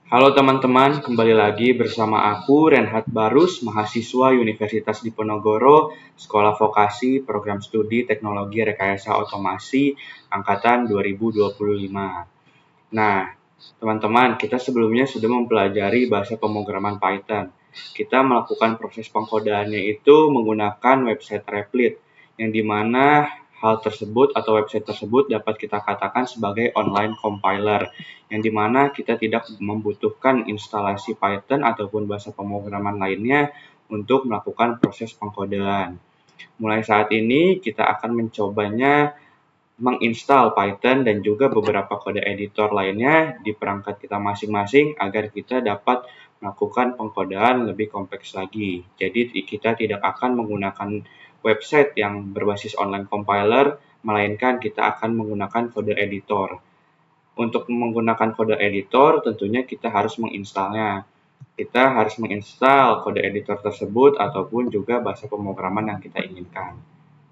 Halo teman-teman, kembali lagi bersama aku Renhat Barus, mahasiswa Universitas Diponegoro, Sekolah Vokasi Program Studi Teknologi Rekayasa Otomasi angkatan 2025. Nah, teman-teman, kita sebelumnya sudah mempelajari bahasa pemrograman Python. Kita melakukan proses pengkodaannya itu menggunakan website Replit, yang dimana hal tersebut atau website tersebut dapat kita katakan sebagai online compiler, yang dimana kita tidak membutuhkan instalasi Python ataupun bahasa pemrograman lainnya untuk melakukan proses pengkodaan. Mulai saat ini kita akan mencobanya menginstal Python dan juga beberapa kode editor lainnya di perangkat kita masing-masing agar kita dapat melakukan pengkodaan lebih kompleks lagi. Jadi kita tidak akan menggunakan website yang berbasis online compiler, melainkan kita akan menggunakan kode editor. Untuk menggunakan kode editor, tentunya kita harus menginstalnya. Kita harus menginstal kode editor tersebut ataupun juga bahasa pemrograman yang kita inginkan.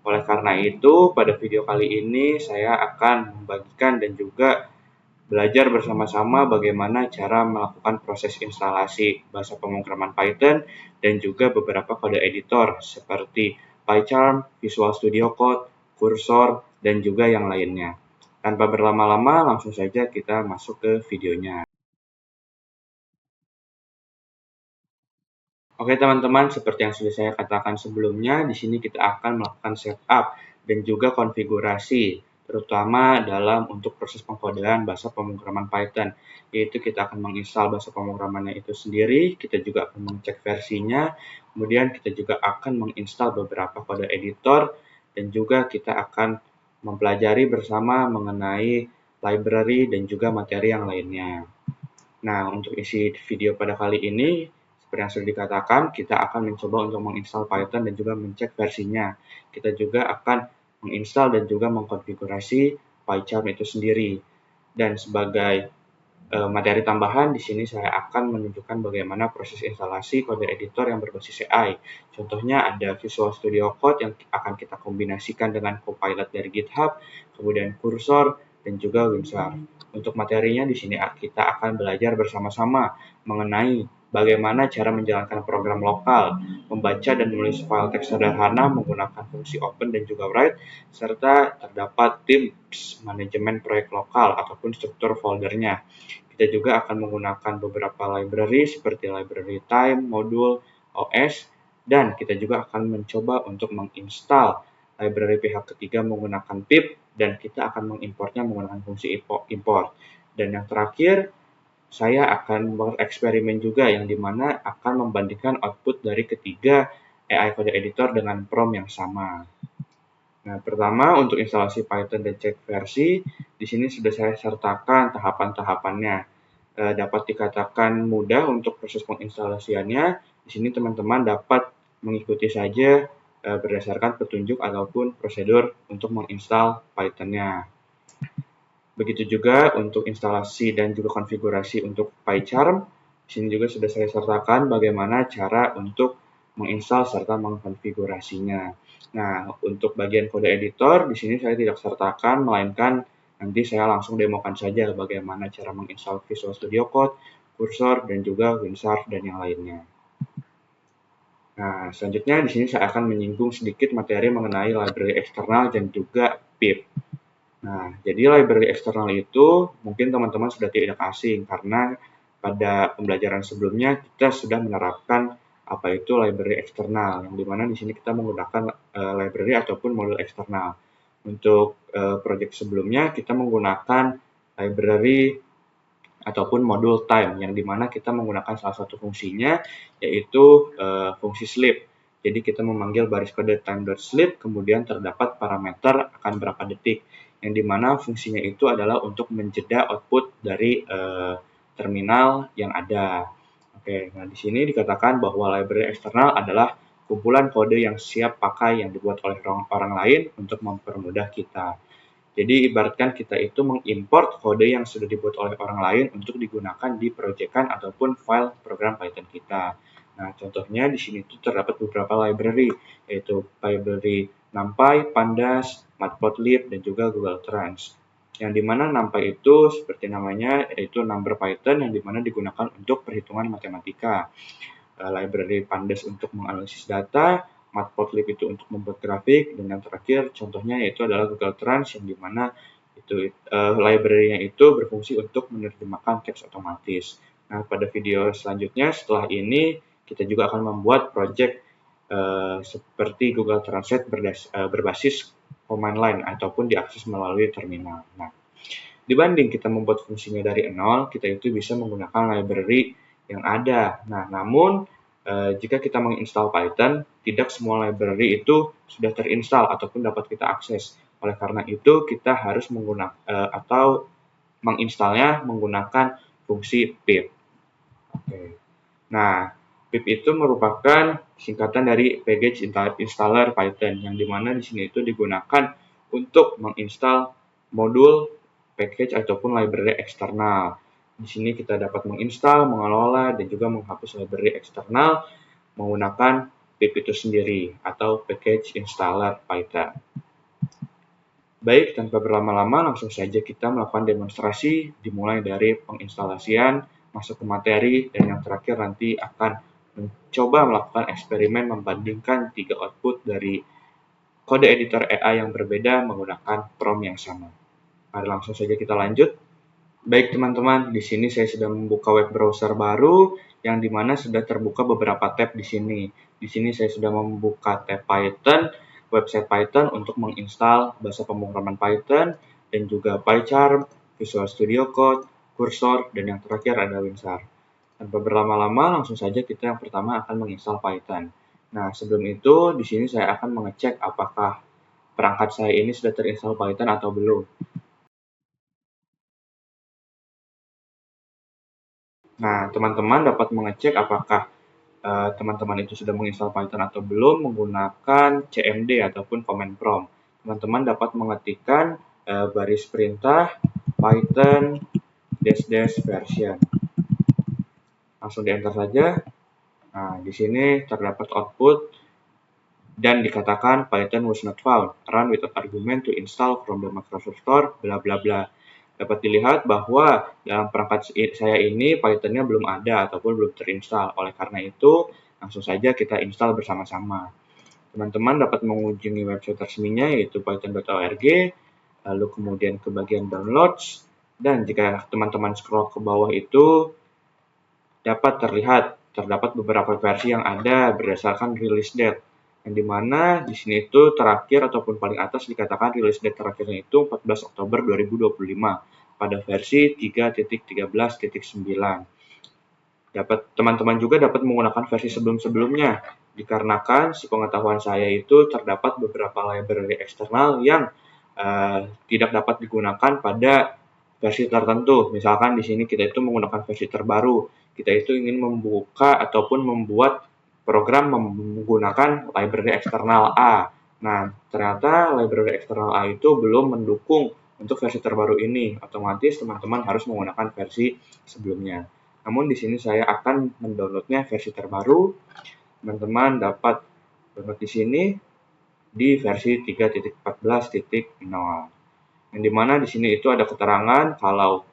Oleh karena itu, pada video kali ini saya akan membagikan dan juga belajar bersama-sama bagaimana cara melakukan proses instalasi bahasa pemrograman Python dan juga beberapa kode editor seperti PyCharm, Visual Studio Code, Cursor, dan juga yang lainnya. Tanpa berlama-lama, langsung saja kita masuk ke videonya. Oke teman-teman, seperti yang sudah saya katakan sebelumnya, di sini kita akan melakukan setup dan juga konfigurasi, terutama dalam untuk proses pengkodean bahasa pemrograman Python, yaitu kita akan menginstal bahasa pemrogramannya itu sendiri, kita juga akan mengecek versinya, kemudian kita juga akan menginstal beberapa kode editor, dan juga kita akan mempelajari bersama mengenai library dan juga materi yang lainnya. Nah, untuk isi video pada kali ini, seperti yang sudah dikatakan, kita akan mencoba untuk menginstal Python dan juga mencek versinya. Kita juga akan menginstal dan juga mengkonfigurasi PyCharm itu sendiri. Dan sebagai materi tambahan, di sini saya akan menunjukkan bagaimana proses instalasi kode editor yang berbasis AI. Contohnya ada Visual Studio Code yang akan kita kombinasikan dengan Copilot dari GitHub, kemudian Cursor, dan juga WinShark. Untuk materinya di sini kita akan belajar bersama-sama mengenai bagaimana cara menjalankan program lokal, membaca dan menulis file teks sederhana menggunakan fungsi open dan juga write, serta terdapat tips manajemen proyek lokal ataupun struktur foldernya. Kita juga akan menggunakan beberapa library seperti library time, module, OS, dan kita juga akan mencoba untuk menginstal library pihak ketiga menggunakan pip, dan kita akan mengimportnya menggunakan fungsi import. Dan yang terakhir, saya akan bereksperimen juga yang dimana akan membandingkan output dari ketiga AI Code Editor dengan prompt yang sama. Nah, pertama untuk instalasi Python dan cek versi, di sini sudah saya sertakan tahapan-tahapannya. Dapat dikatakan mudah untuk proses penginstalasiannya. Di sini teman-teman dapat mengikuti saja berdasarkan petunjuk ataupun prosedur untuk menginstal Python-nya. Begitu juga untuk instalasi dan juga konfigurasi untuk PyCharm. Di sini juga sudah saya sertakan bagaimana cara untuk menginstal serta mengkonfigurasinya. Nah, untuk bagian kode editor di sini saya tidak sertakan, melainkan nanti saya langsung demokan saja bagaimana cara menginstal Visual Studio Code, Cursor, dan juga WinShark dan yang lainnya. Nah, selanjutnya di sini saya akan menyinggung sedikit materi mengenai library eksternal dan juga pip. Nah, jadi library eksternal itu mungkin teman-teman sudah tidak asing karena pada pembelajaran sebelumnya kita sudah menerapkan apa itu library eksternal, yang dimana di sini kita menggunakan library ataupun modul eksternal. Untuk project sebelumnya kita menggunakan library ataupun modul time, yang dimana kita menggunakan salah satu fungsinya yaitu fungsi sleep. Jadi kita memanggil baris kode time.sleep, kemudian terdapat parameter akan berapa detik, yang dimana fungsinya itu adalah untuk menjeda output dari terminal yang ada. Oke, nah di sini dikatakan bahwa library eksternal adalah kumpulan kode yang siap pakai yang dibuat oleh orang lain untuk mempermudah kita. Jadi ibaratkan kita itu mengimport kode yang sudah dibuat oleh orang lain untuk digunakan di proyekan ataupun file program Python kita. Nah, contohnya di sini tuh terdapat beberapa library, yaitu library NumPy, Pandas, Matplotlib, dan juga Google Trends. Yang dimana NumPy itu seperti namanya, yaitu number Python yang dimana digunakan untuk perhitungan matematika. Library Pandas untuk menganalisis data, Matplotlib itu untuk membuat grafik, dan yang terakhir contohnya yaitu adalah Google Trends yang dimana itu library-nya itu berfungsi untuk menerjemahkan teks otomatis. Nah, pada video selanjutnya setelah ini kita juga akan membuat project seperti Google Translate berbasis command line ataupun diakses melalui terminal. Nah, dibanding kita membuat fungsinya dari nol, kita itu bisa menggunakan library yang ada. Nah, namun jika kita menginstal Python, tidak semua library itu sudah terinstall ataupun dapat kita akses. Oleh karena itu, kita harus menggunakan atau menginstalnya menggunakan fungsi pip. Oke. Nah, pip itu merupakan singkatan dari package installer Python, yang dimana di sini itu digunakan untuk menginstal modul, package ataupun library eksternal. Di sini kita dapat menginstal, mengelola, dan juga menghapus library eksternal menggunakan pip itu sendiri atau package installer Python. Baik, tanpa berlama-lama langsung saja kita melakukan demonstrasi dimulai dari penginstalasian, masuk ke materi, dan yang terakhir nanti akan mencoba melakukan eksperimen membandingkan 3 output dari kode editor AI yang berbeda menggunakan prompt yang sama. Mari langsung saja kita lanjut. Baik teman-teman, di sini saya sudah membuka web browser baru yang dimana sudah terbuka beberapa tab di sini. Di sini saya sudah membuka tab Python, website Python untuk menginstal bahasa pemrograman Python, dan juga PyCharm, Visual Studio Code, Cursor, dan yang terakhir ada WinRAR. Tanpa berlama-lama, langsung saja kita yang pertama akan menginstal Python. Nah, sebelum itu, di sini saya akan mengecek apakah perangkat saya ini sudah terinstall Python atau belum. Nah, teman-teman dapat mengecek apakah teman-teman itu sudah menginstal Python atau belum menggunakan cmd ataupun command prompt. Teman-teman dapat mengetikkan baris perintah Python --version. Langsung di-enter saja. Nah, di sini terdapat output dan dikatakan Python was not found. Run without argument to install from the Microsoft Store, bla bla bla. Dapat dilihat bahwa dalam perangkat saya ini Python-nya belum ada ataupun belum terinstall. Oleh karena itu, langsung saja kita install bersama-sama. Teman-teman dapat mengunjungi website resminya yaitu python.org, lalu kemudian ke bagian downloads, dan jika teman-teman scroll ke bawah itu dapat terdapat beberapa versi yang ada berdasarkan release date. Yang dimana di sini itu terakhir ataupun paling atas dikatakan release date terakhirnya itu 14 Oktober 2025 pada versi 3.13.9. Teman-teman juga dapat menggunakan versi sebelum-sebelumnya dikarenakan sepengetahuan saya itu terdapat beberapa library eksternal yang tidak dapat digunakan pada versi tertentu. Misalkan di sini kita itu menggunakan versi terbaru, kita itu ingin membuka ataupun membuat program menggunakan library eksternal A. Nah, ternyata library eksternal A itu belum mendukung untuk versi terbaru ini. Otomatis teman-teman harus menggunakan versi sebelumnya. Namun di sini saya akan mendownloadnya versi terbaru. Teman-teman dapat download di sini di versi 3.14.0. Yang dimana di sini itu ada keterangan kalau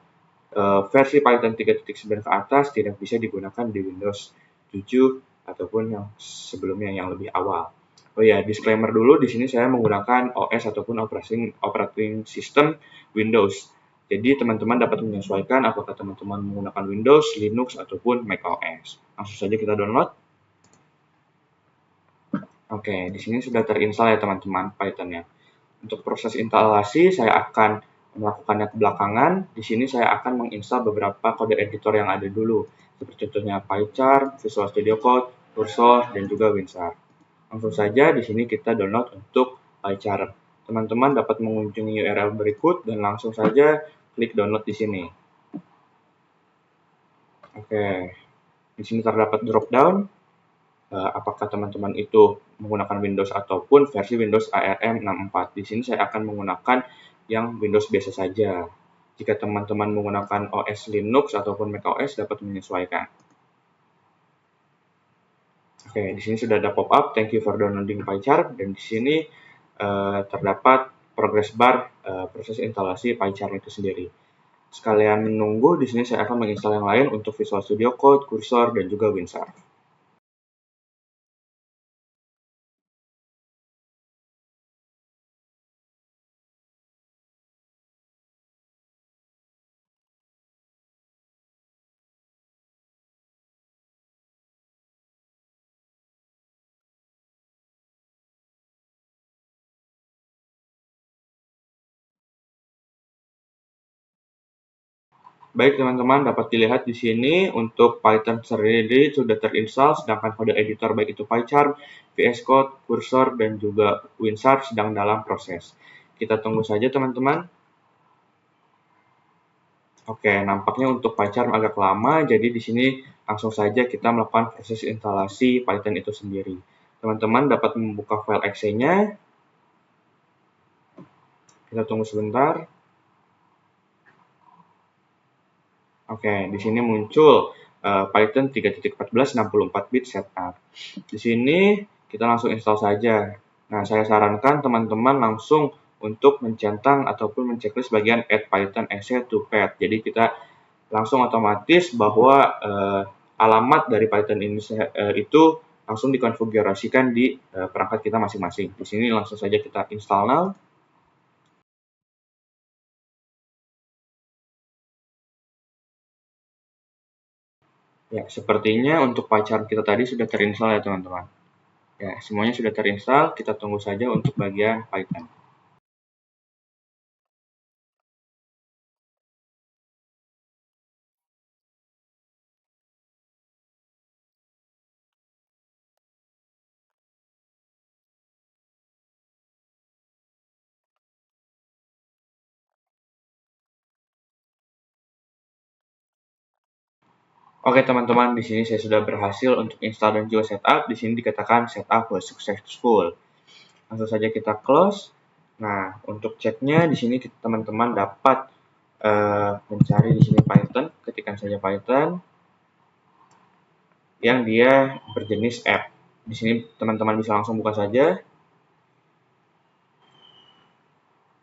versi Python 3.9 ke atas tidak bisa digunakan di Windows 7 ataupun yang sebelumnya yang lebih awal. Oh ya, disclaimer dulu, di sini saya menggunakan OS ataupun operating system Windows. Jadi teman-teman dapat menyesuaikan apakah teman-teman menggunakan Windows, Linux, ataupun macOS. Langsung saja kita download. Oke, di sini sudah terinstall ya teman-teman Python-nya. Untuk proses instalasi saya akan melakukannya kebelakangan. Di sini saya akan menginstal beberapa kode editor yang ada dulu, seperti contohnya PyCharm, Visual Studio Code, Cursor, dan juga WinRAR. Langsung saja di sini kita download untuk PyCharm. Teman-teman dapat mengunjungi URL berikut dan langsung saja klik download di sini. Oke, di sini terdapat drop-down. Apakah teman-teman itu menggunakan Windows ataupun versi Windows ARM 64. Di sini saya akan menggunakan yang Windows biasa saja. Jika teman-teman menggunakan OS Linux ataupun macOS dapat menyesuaikan. Oke, di sini sudah ada pop-up, thank you for downloading PyCharm, dan di sini terdapat progress bar proses instalasi PyCharm itu sendiri. Sekalian menunggu, di sini saya akan menginstal yang lain untuk Visual Studio Code, Cursor, dan juga WinSharp. Baik teman-teman, dapat dilihat di sini untuk Python sendiri sudah terinstall, sedangkan kode editor baik itu PyCharm, VS Code, Cursor, dan juga WinSharp sedang dalam proses. Kita tunggu saja teman-teman. Oke, nampaknya untuk PyCharm agak lama, jadi di sini langsung saja kita melakukan proses instalasi Python itu sendiri. Teman-teman dapat membuka file exe-nya. Kita tunggu sebentar. Oke, di sini muncul Python 3.14 64 bit setup. Di sini kita langsung install saja. Nah, saya sarankan teman-teman langsung untuk mencentang ataupun menceklis bagian add Python exe to path. Jadi kita langsung otomatis bahwa alamat dari Python ini itu langsung dikonfigurasikan di perangkat kita masing-masing. Di sini langsung saja kita install now. Ya, sepertinya untuk PyCharm kita tadi sudah terinstall ya teman-teman. Ya, semuanya sudah terinstall, kita tunggu saja untuk bagian Python. Oke teman-teman, di sini saya sudah berhasil untuk install dan juga setup. Di sini dikatakan setup was successful. Langsung saja kita close. Nah, untuk ceknya di sini teman-teman dapat mencari di sini Python, ketikkan saja Python yang dia berjenis app. Di sini teman-teman bisa langsung buka saja.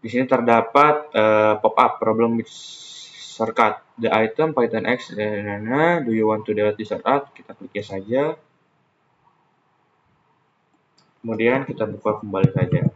Di sini terdapat pop-up problem with shortcut. The item Python X, do you want to delete this shortcut? Kita klik yes saja. Kemudian kita buka kembali saja.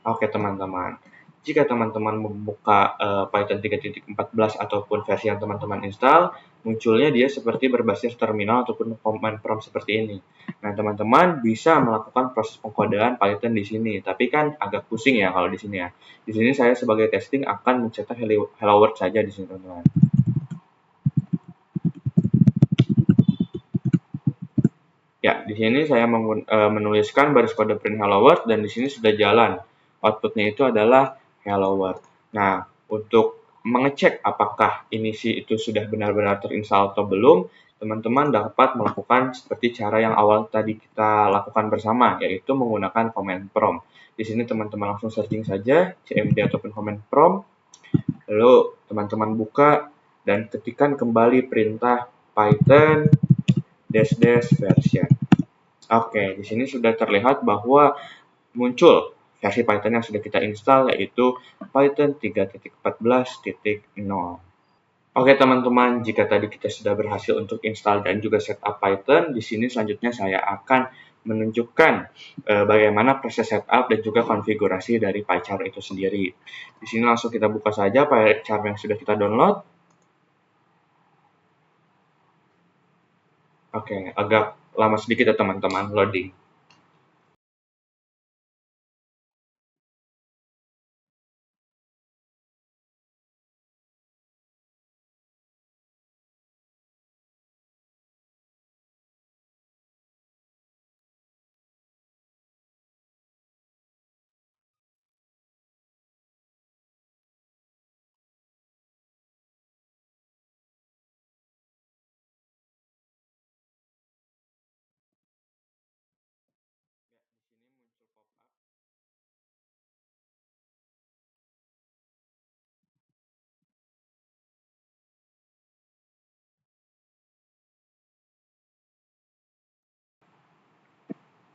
Oke teman-teman, jika teman-teman membuka Python 3.14 ataupun versi yang teman-teman install, munculnya dia seperti berbasis terminal ataupun command prompt seperti ini. Nah, teman-teman bisa melakukan proses pengkodean Python di sini, tapi kan agak pusing ya kalau di sini ya. Di sini saya sebagai testing akan mencetak hello world saja di sini, teman-teman. Ya, di sini saya menuliskan baris kode print hello world dan di sini sudah jalan. Outputnya itu adalah hello world. Nah, untuk mengecek apakah inisi itu sudah benar-benar terinstall atau belum, teman-teman dapat melakukan seperti cara yang awal tadi kita lakukan bersama, yaitu menggunakan command prompt. Di sini teman-teman langsung searching saja cmd ataupun command prompt, lalu teman-teman buka dan ketikkan kembali perintah python dash version. Oke, di sini sudah terlihat bahwa muncul versi Python yang sudah kita install, yaitu Python 3.14.0. Oke teman-teman, jika tadi kita sudah berhasil untuk install dan juga setup Python, di sini selanjutnya saya akan menunjukkan bagaimana proses setup dan juga konfigurasi dari PyCharm itu sendiri. Di sini langsung kita buka saja PyCharm yang sudah kita download. Oke, agak lama sedikit ya teman-teman loading.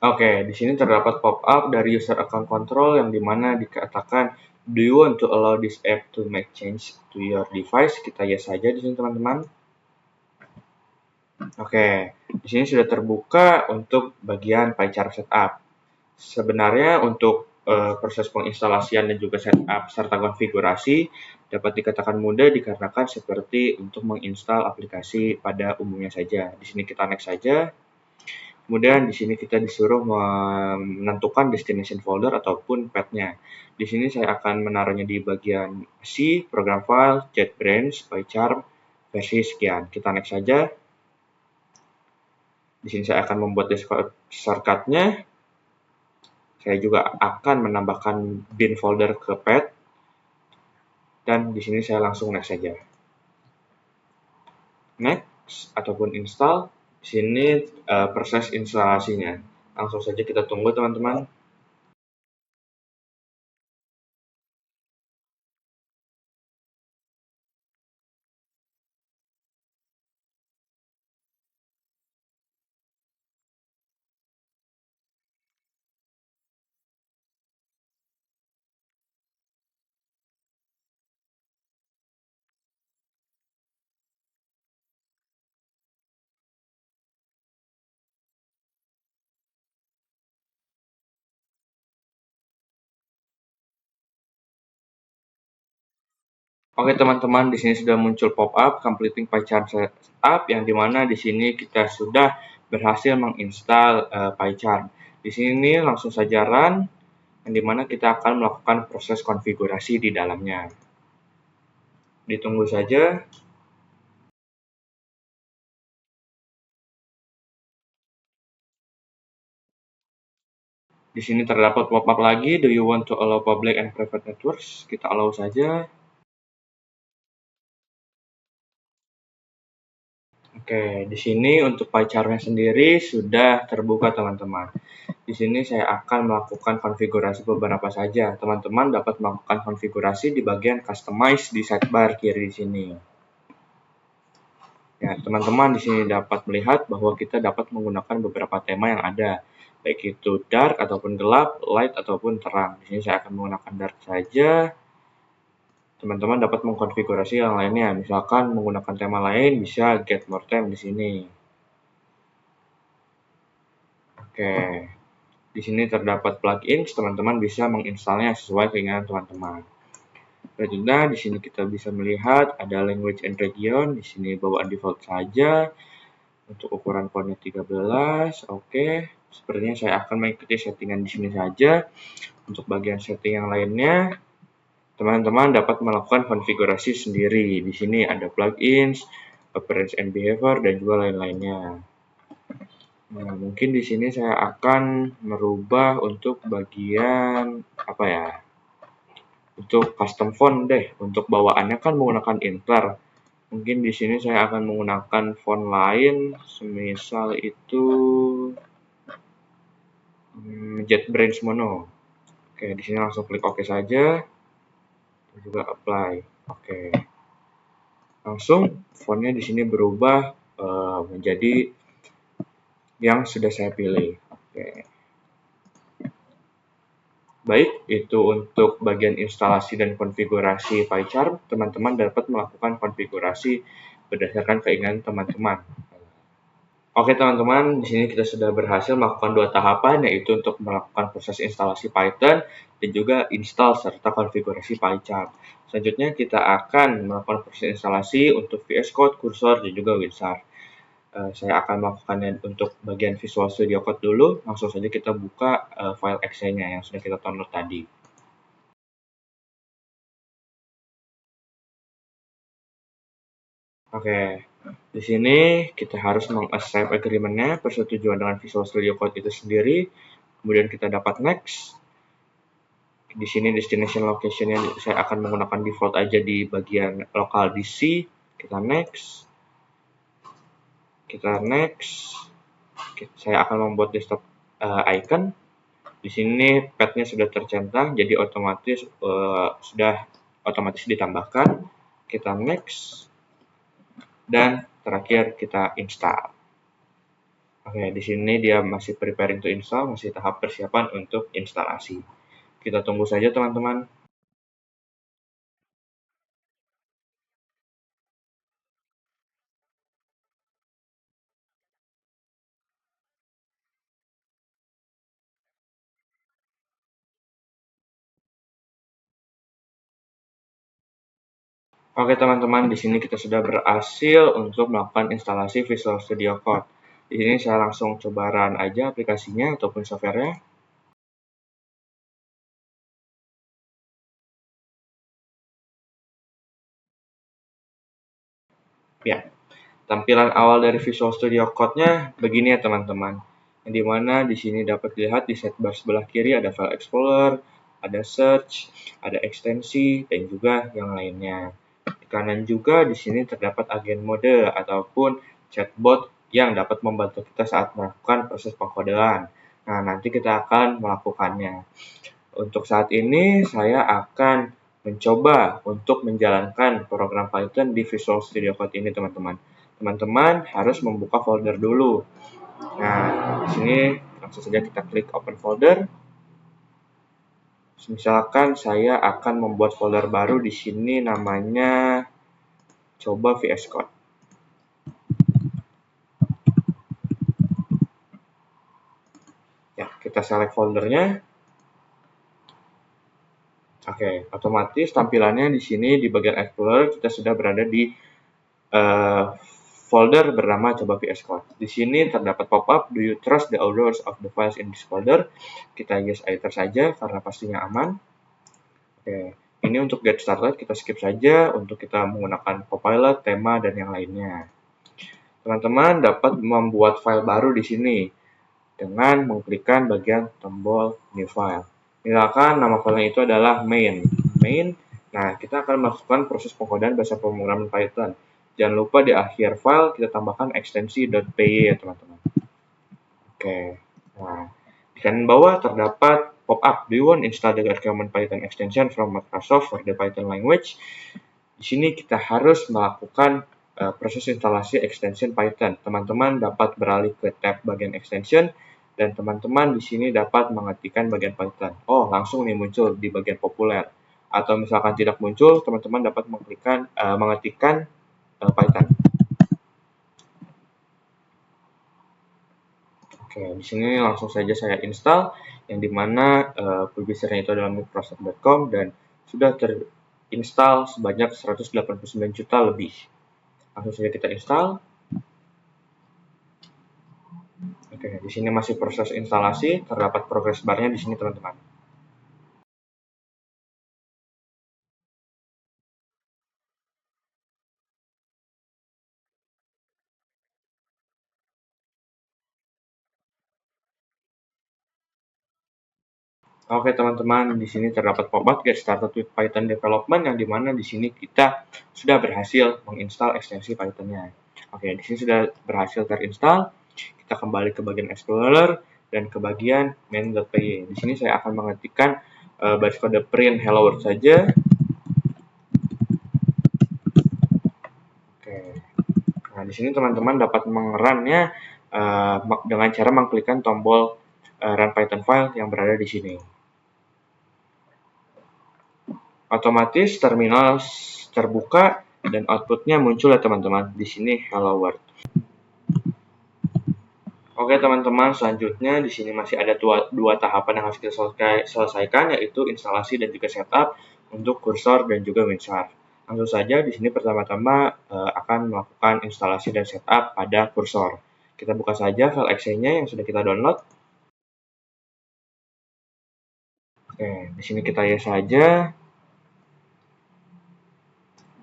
Oke, di sini terdapat pop-up dari user account control yang dimana dikatakan, do you want to allow this app to make change to your device? Kita yes saja di sini teman-teman. Oke, di sini sudah terbuka untuk bagian PyCharm setup. Sebenarnya untuk proses penginstalasian dan juga setup serta konfigurasi dapat dikatakan mudah dikarenakan seperti untuk menginstal aplikasi pada umumnya saja. Di sini kita next saja. Kemudian di sini kita disuruh menentukan destination folder ataupun path-nya. Di sini saya akan menaruhnya di bagian C, program file, JetBrains, PyCharm, versi sekian. Kita next saja. Di sini saya akan membuat shortcut-nya. Saya juga akan menambahkan bin folder ke path. Dan di sini saya langsung next saja. Next ataupun install. Di sini proses instalasinya. Langsung saja kita tunggu teman-teman. Oke teman-teman, di sini sudah muncul pop-up completing PyCharm setup yang dimana di sini kita sudah berhasil menginstal PyCharm. Di sini langsung saja run, yang dimana kita akan melakukan proses konfigurasi di dalamnya. Ditunggu saja. Di sini terdapat pop-up lagi, do you want to allow public and private networks? Kita allow saja. Oke, di sini untuk PyCharm-nya sendiri sudah terbuka teman-teman. Di sini saya akan melakukan konfigurasi beberapa saja. Teman-teman dapat melakukan konfigurasi di bagian customize di sidebar kiri di sini. Ya, teman-teman di sini dapat melihat bahwa kita dapat menggunakan beberapa tema yang ada, baik itu dark ataupun gelap, light ataupun terang. Di sini saya akan menggunakan dark saja. Teman-teman dapat mengkonfigurasi yang lainnya, misalkan menggunakan tema lain bisa get more theme di sini. Oke. Di sini terdapat plugin, teman-teman bisa menginstalnya sesuai keinginan teman-teman. Selanjutnya di sini kita bisa melihat ada language and region, di sini bawaan default saja. Untuk ukuran fontnya 13, oke. Sepertinya saya akan mengikuti settingan di sini saja. Untuk bagian setting yang lainnya, teman-teman dapat melakukan konfigurasi sendiri. Di sini ada plugins, appearance and behavior, dan juga lain-lainnya. Nah, mungkin di sini saya akan merubah untuk bagian apa ya? Untuk custom font deh. Untuk bawaannya kan menggunakan Inter. Mungkin di sini saya akan menggunakan font lain, semisal itu JetBrains Mono. Oke, di sini langsung klik OK saja. Dan juga apply. Oke. Langsung fontnya di sini berubah menjadi yang sudah saya pilih. Oke. Baik, itu untuk bagian instalasi dan konfigurasi PyCharm. Teman-teman dapat melakukan konfigurasi berdasarkan keinginan teman-teman. Oke teman-teman, di sini kita sudah berhasil melakukan dua tahapan, yaitu untuk melakukan proses instalasi Python dan juga install serta konfigurasi PyCharm. Selanjutnya kita akan melakukan proses instalasi untuk VS Code, Cursor, dan juga WinRAR. Saya akan melakukannya untuk bagian Visual Studio Code dulu. Langsung saja kita buka file exe-nya yang sudah kita download tadi. Oke, di sini kita harus meng-accept agreement-nya, persetujuan dengan Visual Studio Code itu sendiri. Kemudian kita dapat next. Di sini destination location-nya saya akan menggunakan default aja di bagian local DC. Kita next. Kita next. Saya akan membuat desktop icon. Di sini path-nya sudah tercentang, jadi otomatis sudah otomatis ditambahkan. Kita next. Dan terakhir kita install. Oke, di sini dia masih preparing to install, masih tahap persiapan untuk instalasi. Kita tunggu saja teman-teman. Oke teman-teman, di sini kita sudah berhasil untuk melakukan instalasi Visual Studio Code. Di sini saya langsung coba run aja aplikasinya ataupun softwarenya. Ya, tampilan awal dari Visual Studio Code-nya begini ya teman-teman. Yang dimana di sini dapat dilihat di sidebar sebelah kiri ada File Explorer, ada Search, ada ekstensi, dan juga yang lainnya. Di kanan juga di sini terdapat agen mode ataupun chatbot yang dapat membantu kita saat melakukan proses pengkodean. Nah, nanti kita akan melakukannya. Untuk saat ini saya akan mencoba untuk menjalankan program Python di Visual Studio Code ini teman-teman. Teman-teman harus membuka folder dulu. Nah, di sini langsung saja kita klik open folder. Misalkan saya akan membuat folder baru di sini namanya coba VS Code. Ya, kita select foldernya. Oke, otomatis tampilannya di sini di bagian Explorer kita sudah berada di uh, folder bernama coba VS Code. Di sini terdapat pop-up, do you trust the orders of the files in this folder? Kita yes enter saja karena pastinya aman. Oke, ini untuk get started kita skip saja untuk kita menggunakan Copilot, tema, dan yang lainnya. Teman-teman dapat membuat file baru di sini dengan mengklikkan bagian tombol new file. Misalkan nama filenya itu adalah main. Nah, kita akan melakukan proses pengkodean bahasa pemrograman Python. Jangan lupa di akhir file kita tambahkan ekstensi .py ya teman-teman. Oke. Nah, di kanan bawah terdapat pop-up. Do you want install the recommend Python extension from Microsoft for the Python language? Di sini kita harus melakukan proses instalasi extension Python. Teman-teman dapat beralih ke tab bagian extension dan teman-teman di sini dapat mengetikkan bagian Python. Oh, langsung nih muncul di bagian populer. Atau misalkan tidak muncul, teman-teman dapat mengetikkan Python. Oke, di sini langsung saja saya install yang dimana publishernya itu adalah Microsoft.com dan sudah terinstall sebanyak 189 juta lebih. Langsung saja kita install. Oke, di sini masih proses instalasi, terdapat progress bar-nya di sini teman-teman. Oke teman-teman, di sini terdapat pop-up Get Started with Python Development yang dimana di sini kita sudah berhasil menginstal ekstensi Python-nya. Oke, di sini sudah berhasil terinstall. Kita kembali ke bagian Explorer dan ke bagian main.py. Di sini saya akan mengetikkan baris kode print hello world saja. Oke. Nah, di sini teman-teman dapat mengerannya dengan cara mengklikkan tombol run Python file yang berada di sini. Otomatis terminal terbuka dan outputnya muncul ya teman-teman. Di sini hello world. Oke teman-teman, selanjutnya di sini masih ada dua tahapan yang harus kita selesaikan, yaitu instalasi dan juga setup untuk kursor dan juga WinRAR. Langsung saja di sini pertama-tama akan melakukan instalasi dan setup pada kursor. Kita buka saja file exe-nya yang sudah kita download. Oke, di sini kita ya saja.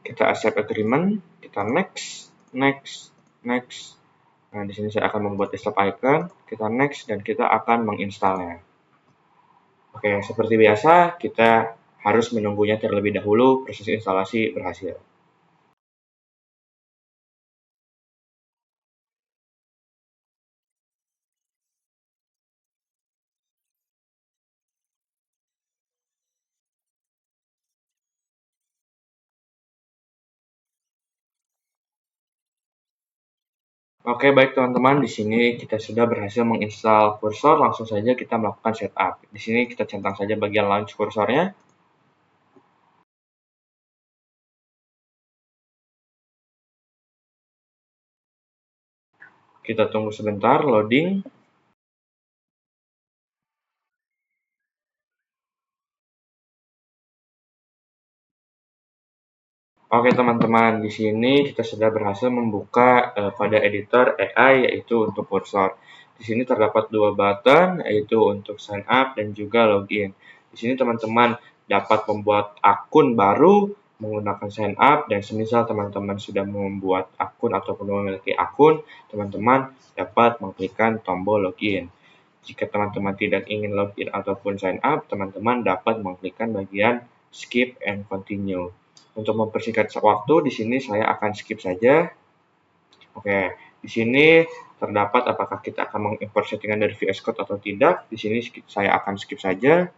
Kita accept agreement, kita next, next, next. Nah, di sini saya akan membuat desktop icon, kita next dan kita akan menginstalnya. Oke, seperti biasa kita harus menunggunya terlebih dahulu proses instalasi berhasil. Oke, baik teman-teman, di sini kita sudah berhasil menginstal kursor, langsung saja kita melakukan setup. Di sini kita centang saja bagian launch kursornya. Kita tunggu sebentar, loading. Oke teman-teman, di sini kita sudah berhasil membuka kode editor AI yaitu untuk kursor. Di sini terdapat dua button yaitu untuk sign up dan juga login. Di sini teman-teman dapat membuat akun baru menggunakan sign up dan semisal teman-teman sudah membuat akun ataupun memiliki akun, teman-teman dapat mengklikkan tombol login. Jika teman-teman tidak ingin login ataupun sign up, teman-teman dapat mengklikkan bagian skip and continue. Untuk mempersingkat waktu, di sini saya akan skip saja. Oke, di sini terdapat apakah kita akan mengimport settingan dari VS Code atau tidak. Di sini saya akan skip saja.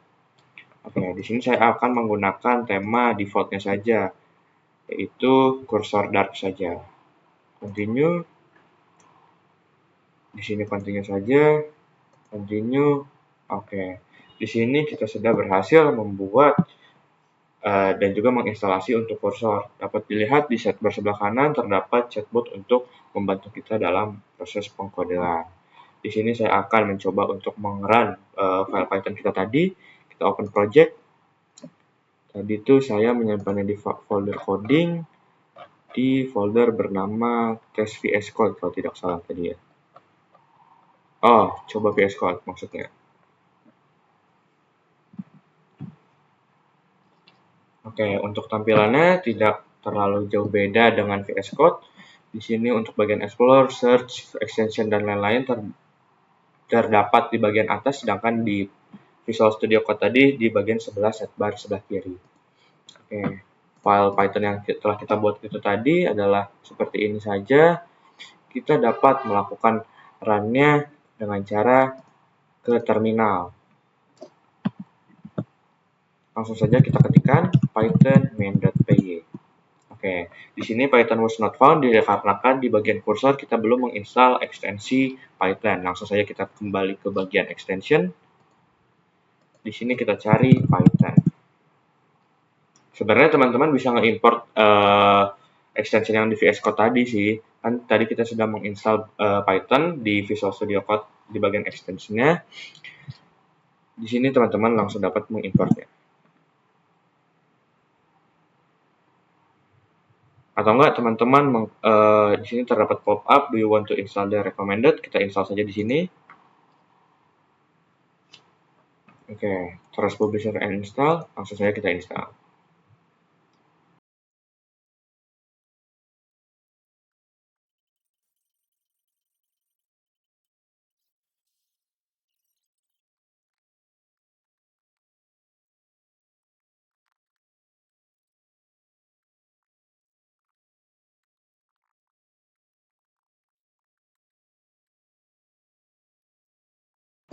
Oke, di sini saya akan menggunakan tema defaultnya saja, yaitu cursor dark saja. Continue. Di sini continue saja. Continue. Oke, di sini kita sudah berhasil membuat dan juga menginstalasi untuk kursor. Dapat dilihat di sidebar sebelah kanan terdapat chatbot untuk membantu kita dalam proses pengkodean. Di sini saya akan mencoba untuk mengerun file Python kita tadi. Kita open project. Tadi itu saya menyimpannya di folder coding, di folder bernama test VS Code kalau tidak salah tadi ya. Oh, coba VS Code maksudnya. Oke, untuk tampilannya tidak terlalu jauh beda dengan VS Code. Di sini untuk bagian Explore, Search, Extension, dan lain-lain terdapat di bagian atas, sedangkan di Visual Studio Code tadi di bagian sebelah sidebar sebelah kiri. Oke, file Python yang telah kita buat itu tadi adalah seperti ini saja. Kita dapat melakukan run-nya dengan cara ke terminal. Langsung saja kita ketikkan python main.py. Oke, di sini Python was not found dikarenakan di bagian kursor kita belum menginstal ekstensi Python. Langsung saja kita kembali ke bagian extension. Di sini kita cari Python. Sebenarnya teman-teman bisa nge-import extension yang di VS Code tadi sih. Kan tadi kita sudah menginstal Python di Visual Studio Code di bagian extensionnya. Di sini teman-teman langsung dapat mengimportnya. Atau enggak teman-teman di sini terdapat pop-up do you want to install the recommended, kita install saja di sini. Oke, terus publisher and install, langsung saja kita install.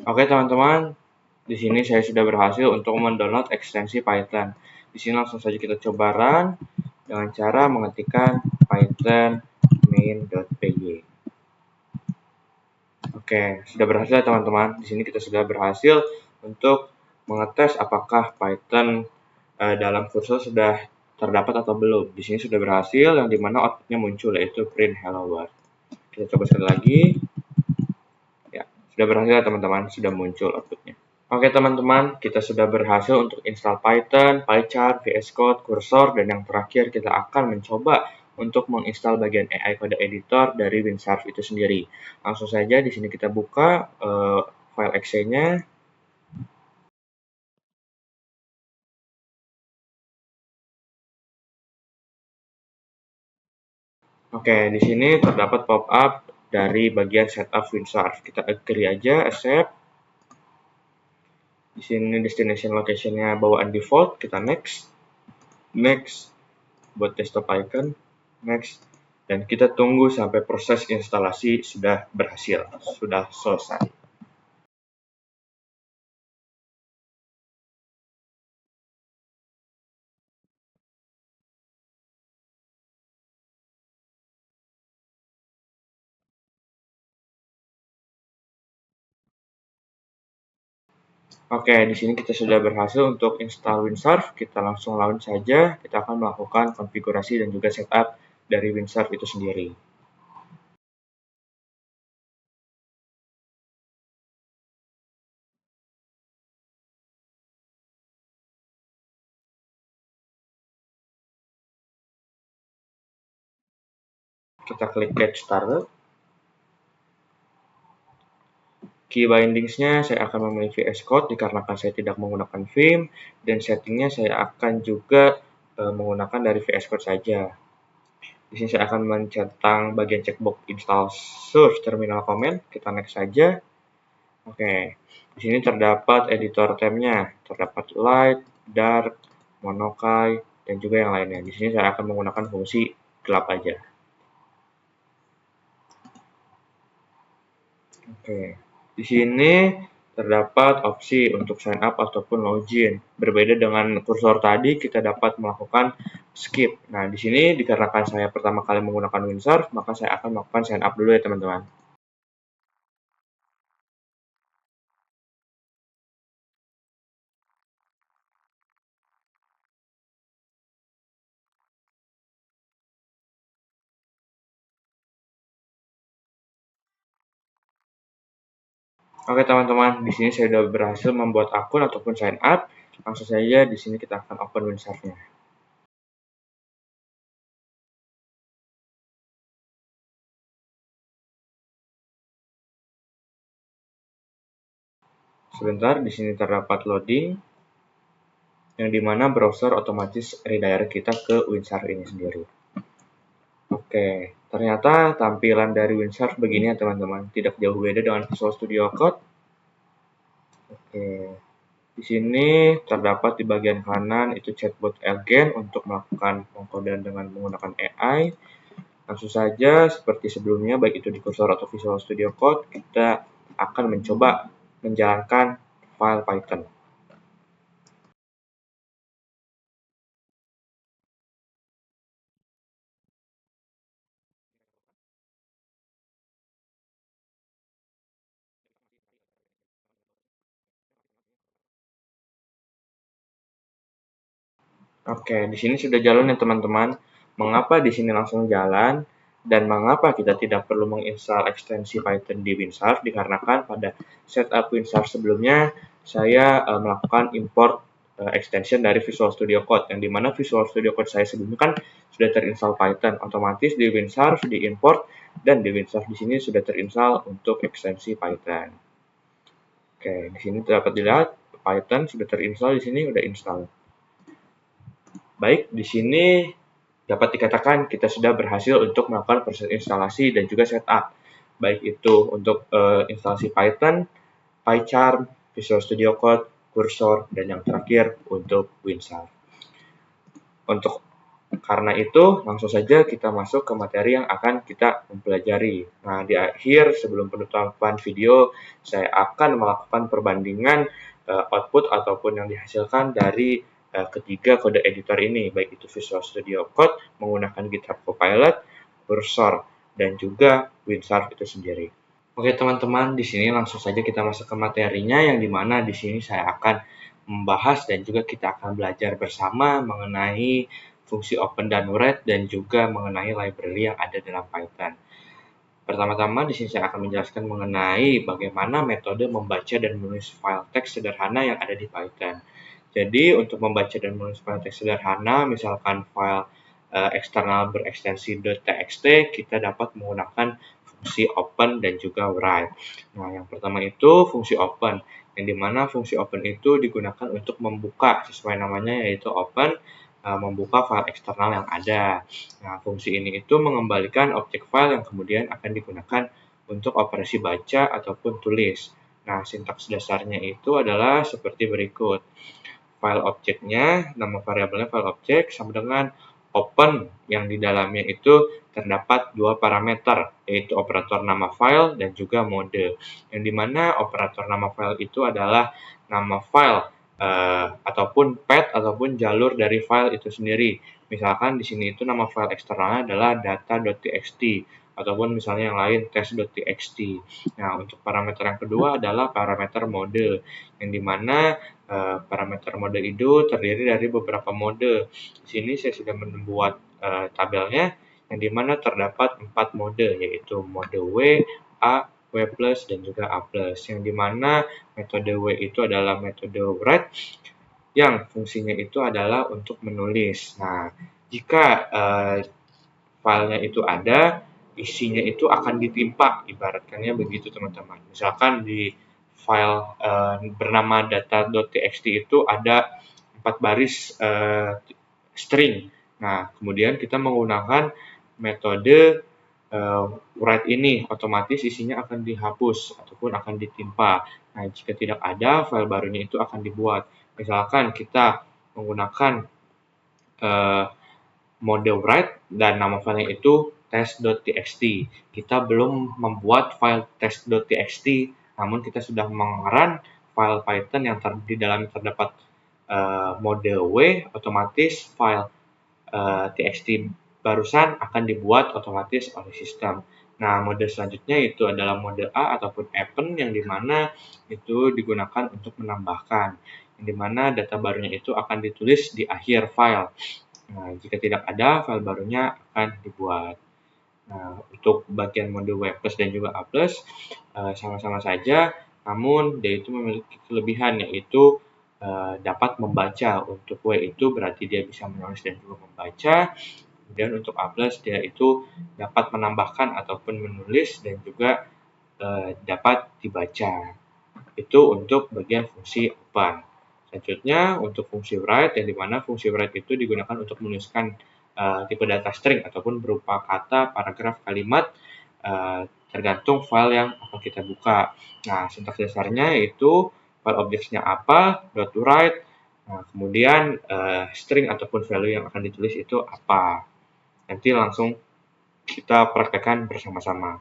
Oke teman-teman, di sini saya sudah berhasil untuk mendownload ekstensi Python. Di sini langsung saja kita coba run dengan cara mengetikkan python main.py. Oke, sudah berhasil teman-teman. Di sini kita sudah berhasil untuk mengetes apakah Python dalam kursor sudah terdapat atau belum. Di sini sudah berhasil, yang dimana outputnya muncul yaitu print hello world. Kita coba sekali lagi. Ya, sudah berhasil teman-teman, sudah muncul outputnya. Oke teman-teman, kita sudah berhasil untuk install Python, PyCharm, VS Code, Cursor, dan yang terakhir kita akan mencoba untuk menginstal bagian AI Code Editor dari WinSharp itu sendiri. Langsung saja di sini kita buka file exe-nya. Oke, di sini terdapat pop-up dari bagian setup WinSharp. Kita agree aja, accept. Di sini destination location-nya bawaan default, kita next. Next, buat desktop icon, next. Dan kita tunggu sampai proses instalasi sudah berhasil, sudah selesai. Oke, di sini kita sudah berhasil untuk install Windsurf. Kita langsung launch saja. Kita akan melakukan konfigurasi dan juga setup dari Windsurf itu sendiri. Kita klik Get Started. Key bindingsnya saya akan memilih VS Code dikarenakan saya tidak menggunakan Vim, dan settingnya saya akan juga menggunakan dari VS Code saja. Di sini saya akan mencentang bagian checkbox install source terminal command. Kita next saja. Oke, di sini terdapat editor tab-nya, terdapat light, dark, monokai, dan juga yang lainnya. Di sini saya akan menggunakan fungsi gelap aja. Oke, di sini terdapat opsi untuk sign up ataupun login. Berbeda dengan kursor tadi, kita dapat melakukan skip. Nah, di sini dikarenakan saya pertama kali menggunakan Windsurf, maka saya akan melakukan sign up dulu ya teman-teman. Oke teman-teman, di sini saya sudah berhasil membuat akun ataupun sign up. Langsung saja di sini kita akan open Windsurf-nya. Sebentar, di sini terdapat loading, yang dimana browser otomatis redirect kita ke Windsurf ini sendiri. Oke, ternyata tampilan dari Windsurf begini ya teman-teman, tidak jauh beda dengan Visual Studio Code. Oke, di sini terdapat di bagian kanan itu chatbot agent untuk melakukan pengkodean dengan menggunakan AI. Langsung saja seperti sebelumnya, baik itu di kursor atau Visual Studio Code, kita akan mencoba menjalankan file Python. Oke, di sini sudah jalan ya teman-teman. Mengapa di sini langsung jalan dan mengapa kita tidak perlu menginstal ekstensi Python di Windsurf? Dikarenakan pada setup Windsurf sebelumnya saya melakukan import extension dari Visual Studio Code, yang dimana Visual Studio Code saya sebelumnya kan sudah terinstall Python, otomatis di Windsurf diimport, dan di Windsurf di sini sudah terinstall untuk ekstensi Python. Oke, di sini dapat dilihat Python sudah terinstall, di sini sudah install. Baik, di sini dapat dikatakan kita sudah berhasil untuk melakukan proses instalasi dan juga setup. Baik itu untuk instalasi Python, PyCharm, Visual Studio Code, Cursor, dan yang terakhir untuk Windsurf. Untuk karena itu, langsung saja kita masuk ke materi yang akan kita mempelajari. Nah, di akhir sebelum penutupan video, saya akan melakukan perbandingan output ataupun yang dihasilkan dari ketiga kode editor ini, baik itu Visual Studio Code menggunakan GitHub Copilot, Cursor, dan juga Windsurf itu sendiri. Oke teman-teman, di sini langsung saja kita masuk ke materinya, yang dimana di sini saya akan membahas dan juga kita akan belajar bersama mengenai fungsi open dan read, dan juga mengenai library yang ada dalam Python. Pertama-tama di sini saya akan menjelaskan mengenai bagaimana metode membaca dan menulis file teks sederhana yang ada di Python. Jadi untuk membaca dan menulis file teks sederhana, misalkan file eksternal berekstensi .txt, kita dapat menggunakan fungsi open dan juga write. Nah, yang pertama itu fungsi open, yang dimana fungsi open itu digunakan untuk membuka, sesuai namanya yaitu open, membuka file eksternal yang ada. Nah, fungsi ini itu mengembalikan objek file yang kemudian akan digunakan untuk operasi baca ataupun tulis. Nah, sintaks dasarnya itu adalah seperti berikut. File objeknya, nama variabelnya file objek, sama dengan open, yang di dalamnya itu terdapat dua parameter, yaitu operator nama file dan juga mode. Yang dimana operator nama file itu adalah nama file ataupun path ataupun jalur dari file itu sendiri. Misalkan di sini itu nama file eksternalnya adalah data.txt. ataupun misalnya yang lain test.txt. Nah, untuk parameter yang kedua adalah parameter mode, yang dimana parameter mode itu terdiri dari beberapa mode. Di sini saya sudah membuat tabelnya, yang dimana terdapat 4 mode, yaitu mode W, A, W+, dan juga A+, yang dimana metode W itu adalah metode write, yang fungsinya itu adalah untuk menulis. Nah, jika filenya itu ada, isinya itu akan ditimpa, ibaratkannya begitu teman-teman. Misalkan di file bernama data.txt itu ada 4 baris string. Nah, kemudian kita menggunakan metode write ini, otomatis isinya akan dihapus ataupun akan ditimpa. Nah, jika tidak ada, file barunya itu akan dibuat. Misalkan kita menggunakan mode write dan nama filenya itu test.txt. Kita belum membuat file test.txt, namun kita sudah mengerun file Python yang di dalamnya terdapat mode W, otomatis file txt barusan akan dibuat otomatis oleh sistem. Nah, mode selanjutnya itu adalah mode A ataupun append, yang dimana itu digunakan untuk menambahkan, yang dimana data barunya itu akan ditulis di akhir file. Nah, jika tidak ada, file barunya akan dibuat. Nah, untuk bagian mode W+ dan juga A+, sama-sama saja, namun dia itu memiliki kelebihan, yaitu dapat membaca. Untuk W itu berarti dia bisa menulis dan juga membaca. Kemudian untuk A+, dia itu dapat menambahkan ataupun menulis dan juga dapat dibaca. Itu untuk bagian fungsi open. Selanjutnya untuk fungsi write, yang dimana fungsi write itu digunakan untuk menuliskan tipe data string ataupun berupa kata, paragraf, kalimat, tergantung file yang akan kita buka. Nah, sintaks dasarnya yaitu file objects-nya apa, dot write, nah, kemudian string ataupun value yang akan ditulis itu apa. Nanti langsung kita praktekkan bersama-sama.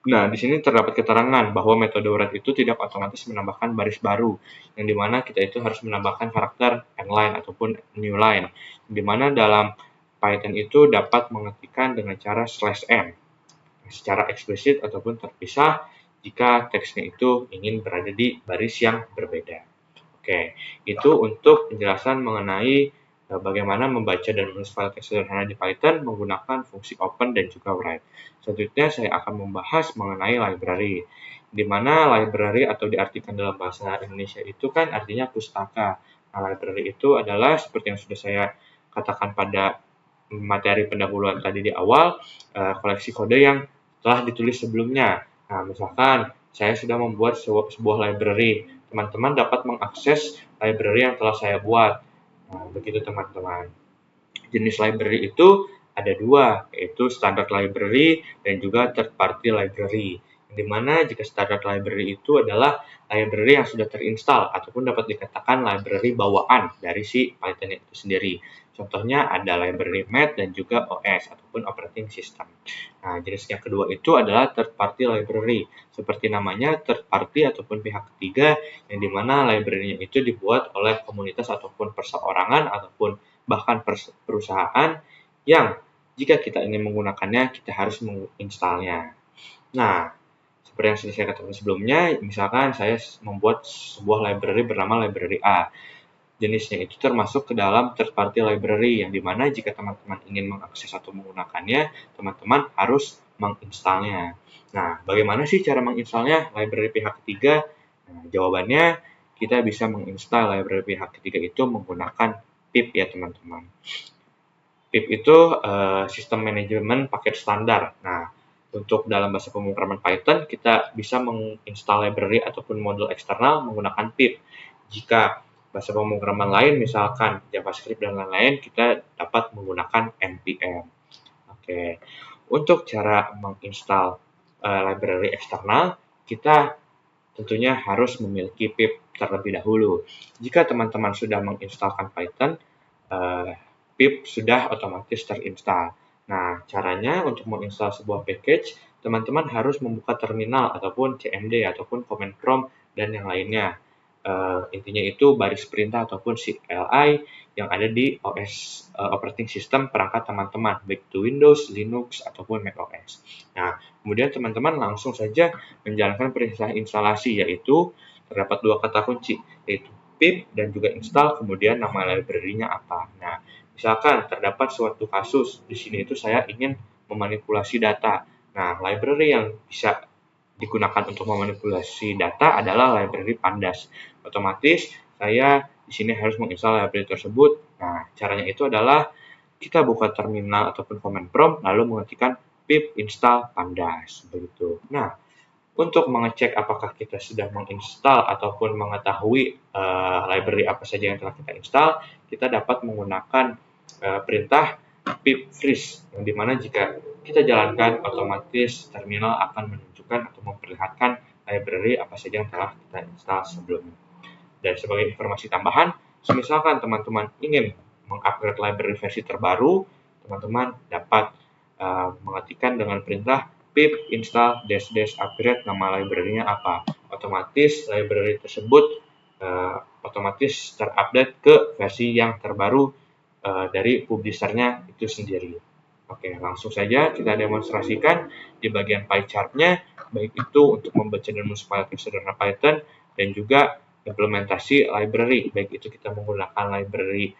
Nah, di sini terdapat keterangan bahwa metode write itu tidak otomatis menambahkan baris baru, yang dimana kita itu harus menambahkan karakter endline ataupun new line, yang dimana dalam Python itu dapat mengetikkan dengan cara /n, secara eksplisit ataupun terpisah jika teksnya itu ingin berada di baris yang berbeda. Oke, itu untuk penjelasan mengenai bagaimana membaca dan menulis file teks sederhana di Python menggunakan fungsi open dan juga write. Selanjutnya saya akan membahas mengenai library, di mana library atau diartikan dalam bahasa Indonesia itu kan artinya pustaka. Nah, library itu adalah seperti yang sudah saya katakan pada materi pendahuluan tadi di awal, koleksi kode yang telah ditulis sebelumnya. Nah, misalkan saya sudah membuat sebuah library, teman-teman dapat mengakses library yang telah saya buat. Nah, begitu teman-teman. Jenis library itu ada dua, yaitu standard library dan juga third party library. Di mana jika standard library itu adalah library yang sudah terinstall ataupun dapat dikatakan library bawaan dari si Python itu sendiri. Contohnya ada library Math dan juga OS ataupun operating system. Nah, jenis yang kedua itu adalah third party library. Seperti namanya, third party ataupun pihak ketiga, yang dimana library-nya itu dibuat oleh komunitas ataupun perseorangan ataupun bahkan perusahaan yang jika kita ingin menggunakannya, kita harus menginstalnya. Nah, seperti yang sudah saya katakan sebelumnya, misalkan saya membuat sebuah library bernama library A. Jenisnya itu termasuk ke dalam third party library, yang dimana jika teman-teman ingin mengakses atau menggunakannya, teman-teman harus menginstalnya. Nah, bagaimana sih cara menginstalnya library pihak ketiga? Nah, jawabannya kita bisa menginstal library pihak ketiga itu menggunakan pip ya teman-teman. Pip itu sistem manajemen paket standar. Nah, untuk dalam bahasa pemrograman Python, kita bisa menginstal library ataupun modul eksternal menggunakan pip. Jika bahasa pemrograman lain, misalkan JavaScript dan lain-lain, kita dapat menggunakan npm. Oke, untuk cara menginstal library eksternal, kita tentunya harus memiliki pip terlebih dahulu. Jika teman-teman sudah menginstalkan Python, pip sudah otomatis terinstall. Nah, caranya untuk menginstal sebuah package, teman-teman harus membuka terminal ataupun cmd ataupun command prompt dan yang lainnya. Intinya itu baris perintah ataupun CLI yang ada di OS operating system perangkat teman-teman, baik itu Windows, Linux, ataupun macOS. Nah, kemudian teman-teman langsung saja menjalankan perintah instalasi, yaitu terdapat dua kata kunci, yaitu pip dan juga install, kemudian nama library-nya apa. Nah, misalkan terdapat suatu kasus, di sini itu saya ingin memanipulasi data. Nah, library yang bisa digunakan untuk memanipulasi data adalah library Pandas. Otomatis saya di sini harus menginstal library tersebut. Nah, caranya itu adalah kita buka terminal ataupun command prompt lalu mengetikkan pip install pandas begitu. Nah, untuk mengecek apakah kita sudah menginstal ataupun mengetahui library apa saja yang telah kita install, kita dapat menggunakan perintah pip freeze, yang dimana jika kita jalankan, otomatis terminal akan menunjukkan atau memperlihatkan library apa saja yang telah kita install sebelumnya. Dan sebagai informasi tambahan, misalkan teman-teman ingin mengupgrade library versi terbaru, teman-teman dapat mengetikkan dengan perintah pip install dash upgrade, nama library-nya apa. Otomatis library tersebut otomatis terupdate ke versi yang terbaru dari publishernya itu sendiri. Oke, langsung saja kita demonstrasikan di bagian pie chart-nya, baik itu untuk membaca dan menulis file sederhana Python dan juga implementasi library, baik itu kita menggunakan library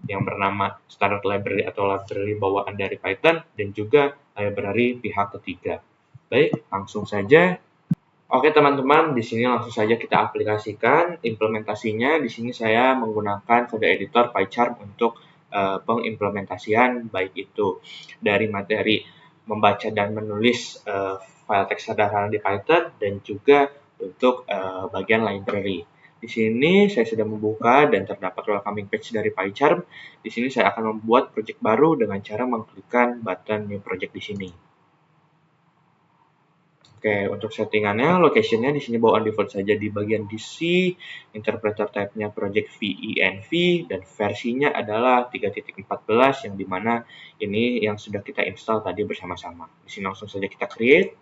yang bernama standard library atau library bawaan dari Python dan juga library pihak ketiga. Baik, langsung saja. Oke teman-teman, di sini langsung saja kita aplikasikan implementasinya. Di sini saya menggunakan kode editor PyCharm untuk pengimplementasian, baik itu dari materi membaca dan menulis file teks sederhana di Python dan juga untuk bagian library. Di sini saya sudah membuka dan terdapat welcoming page dari PyCharm. Di sini saya akan membuat project baru dengan cara mengklikkan button new project di sini. Oke, untuk settingannya, location-nya di sini bawaan default saja di bagian DC, interpreter type-nya project venv, dan versinya adalah 3.14 yang dimana ini yang sudah kita install tadi bersama-sama. Di sini langsung saja kita create.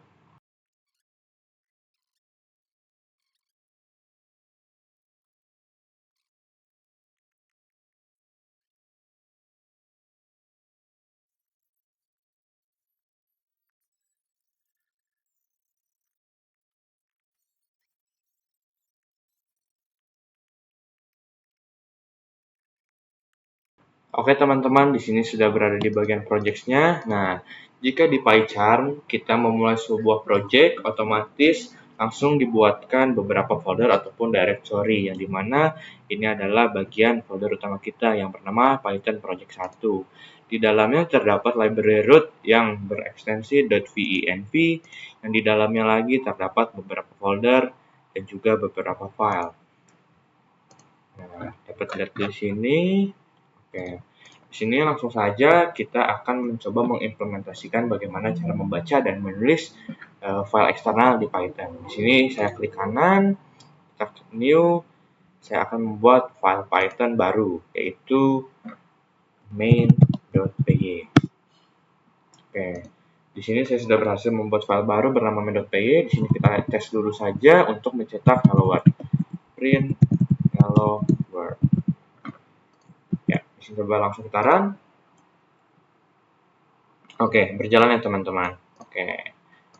Oke teman-teman, di sini sudah berada di bagian projects-nya. Nah, jika di PyCharm kita memulai sebuah project, otomatis langsung dibuatkan beberapa folder ataupun directory, yang dimana ini adalah bagian folder utama kita yang bernama Python Project 1. Di dalamnya terdapat library root yang berekstensi .venv, yang di dalamnya lagi terdapat beberapa folder dan juga beberapa file. Nah, dapat lihat di sini. Oke, di sini langsung saja kita akan mencoba mengimplementasikan bagaimana cara membaca dan menulis file eksternal di Python. Di sini saya klik kanan, kita klik new, saya akan membuat file Python baru, yaitu main.py. Oke, di sini saya sudah berhasil membuat file baru bernama main.py. Di sini kita tes dulu saja untuk mencetak hello world. Print hello world. Coba langsung kita run. Oke, berjalan ya teman-teman. Oke.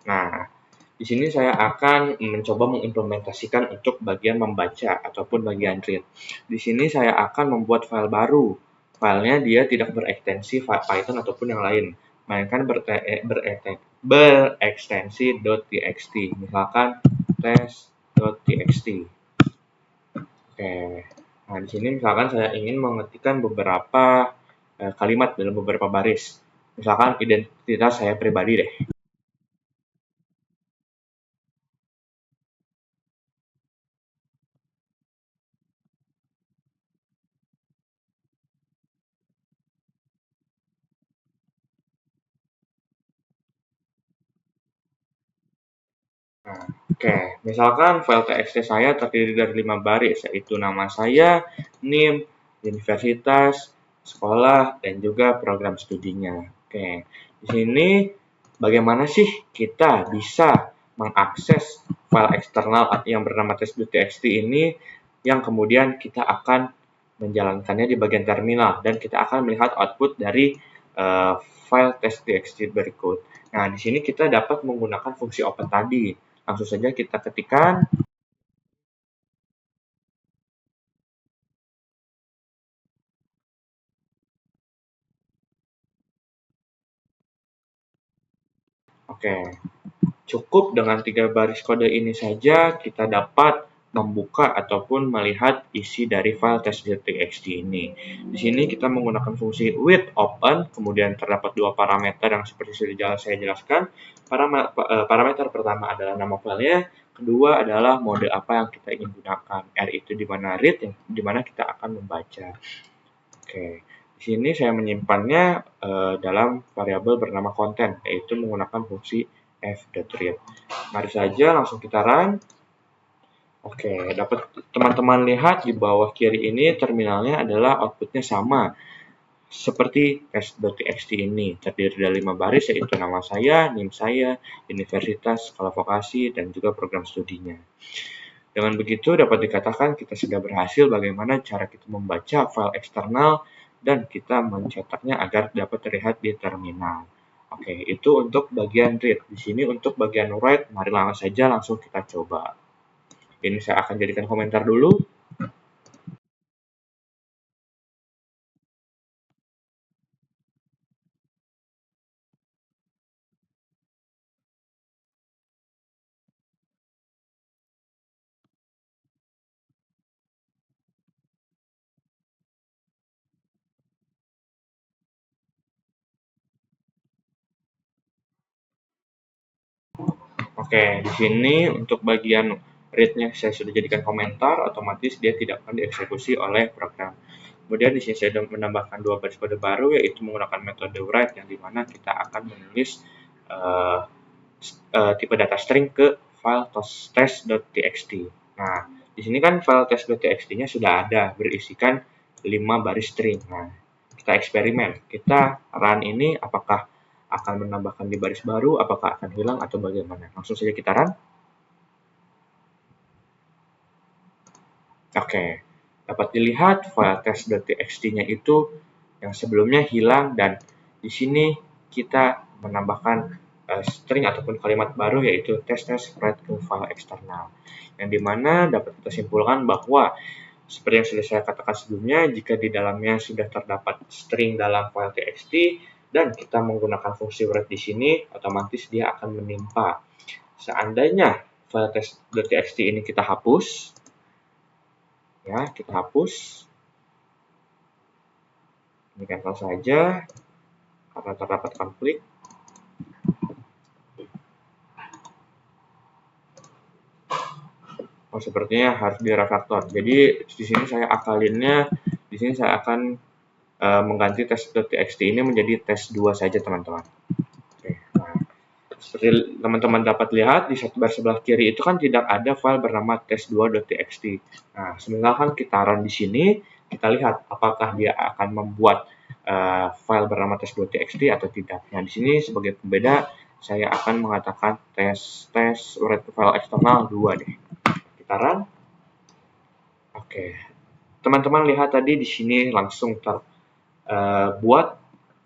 Nah, di sini saya akan mencoba mengimplementasikan untuk bagian membaca ataupun bagian read. Di sini saya akan membuat file baru. Filenya dia tidak berekstensi Python ataupun yang lain, melainkan berekstensi .txt. Misalkan test.txt. Oke. Nah, di sini misalkan saya ingin mengetikkan beberapa kalimat dalam beberapa baris. Misalkan identitas saya pribadi deh. Nah, oke, misalkan file txt saya terdiri dari 5 baris, yaitu nama saya, NIM, universitas, sekolah, dan juga program studinya. Oke, di sini bagaimana sih kita bisa mengakses file eksternal yang bernama test.txt ini yang kemudian kita akan menjalankannya di bagian terminal dan kita akan melihat output dari file test.txt berikut. Nah, di sini kita dapat menggunakan fungsi open tadi. Langsung saja kita ketikkan. Oke, cukup dengan 3 baris kode ini saja kita dapat membuka ataupun melihat isi dari file test.txt ini. Di sini kita menggunakan fungsi with open, kemudian terdapat dua parameter yang seperti sudah saya jelaskan. Parameter pertama adalah nama filenya, kedua adalah mode apa yang kita ingin gunakan. R itu di mana read, di mana kita akan membaca. Oke, di sini saya menyimpannya dalam variabel bernama content, yaitu menggunakan fungsi f.read. Mari saja langsung kita run. Oke, dapat teman-teman lihat di bawah kiri ini terminalnya adalah outputnya sama seperti test.txt ini, terdiri dari 5 baris yaitu nama saya, NIM saya, universitas, skala vokasi, dan juga program studinya. Dengan begitu dapat dikatakan kita sudah berhasil bagaimana cara kita membaca file eksternal dan kita mencetaknya agar dapat terlihat di terminal. Oke, itu untuk bagian read. Di sini untuk bagian write, mari langsung kita coba. Ini saya akan jadikan komentar dulu. Oke, di sini untuk bagian read-nya saya sudah jadikan komentar, otomatis dia tidak akan dieksekusi oleh program. Kemudian di sini saya sudah menambahkan 2 baris kode baru, yaitu menggunakan metode write yang dimana kita akan menulis tipe data string ke file test.txt. Nah, di sini kan file test.txt-nya sudah ada berisikan 5 baris string. Nah, kita eksperimen. Kita run ini apakah akan menambahkan di baris baru, apakah akan hilang atau bagaimana. Langsung saja kita run. Oke, dapat dilihat file test.txt-nya itu yang sebelumnya hilang dan di sini kita menambahkan string ataupun kalimat baru yaitu test write ke file eksternal. Yang dimana dapat kita simpulkan bahwa seperti yang sudah saya katakan sebelumnya, jika di dalamnya sudah terdapat string dalam file txt dan kita menggunakan fungsi write di sini, otomatis dia akan menimpa. Seandainya file test.txt ini kita hapus, ya kita hapus, ini cancel saja karena terdapat konflik. Oh, sepertinya harus direfaktor. Jadi di sini saya akalinnya, di sini saya akan mengganti test.txt ini menjadi tes 2 saja, teman-teman. Oke, nah, seperti teman-teman dapat lihat di baris sebelah kiri itu kan tidak ada file bernama test2.txt. Nah, sementara kita run di sini, kita lihat apakah dia akan membuat file bernama test2.txt atau tidak. Nah, di sini sebagai pembeda saya akan mengatakan test write file eksternal 2 deh. Kita run. Oke. Teman-teman lihat tadi di sini langsung terbuat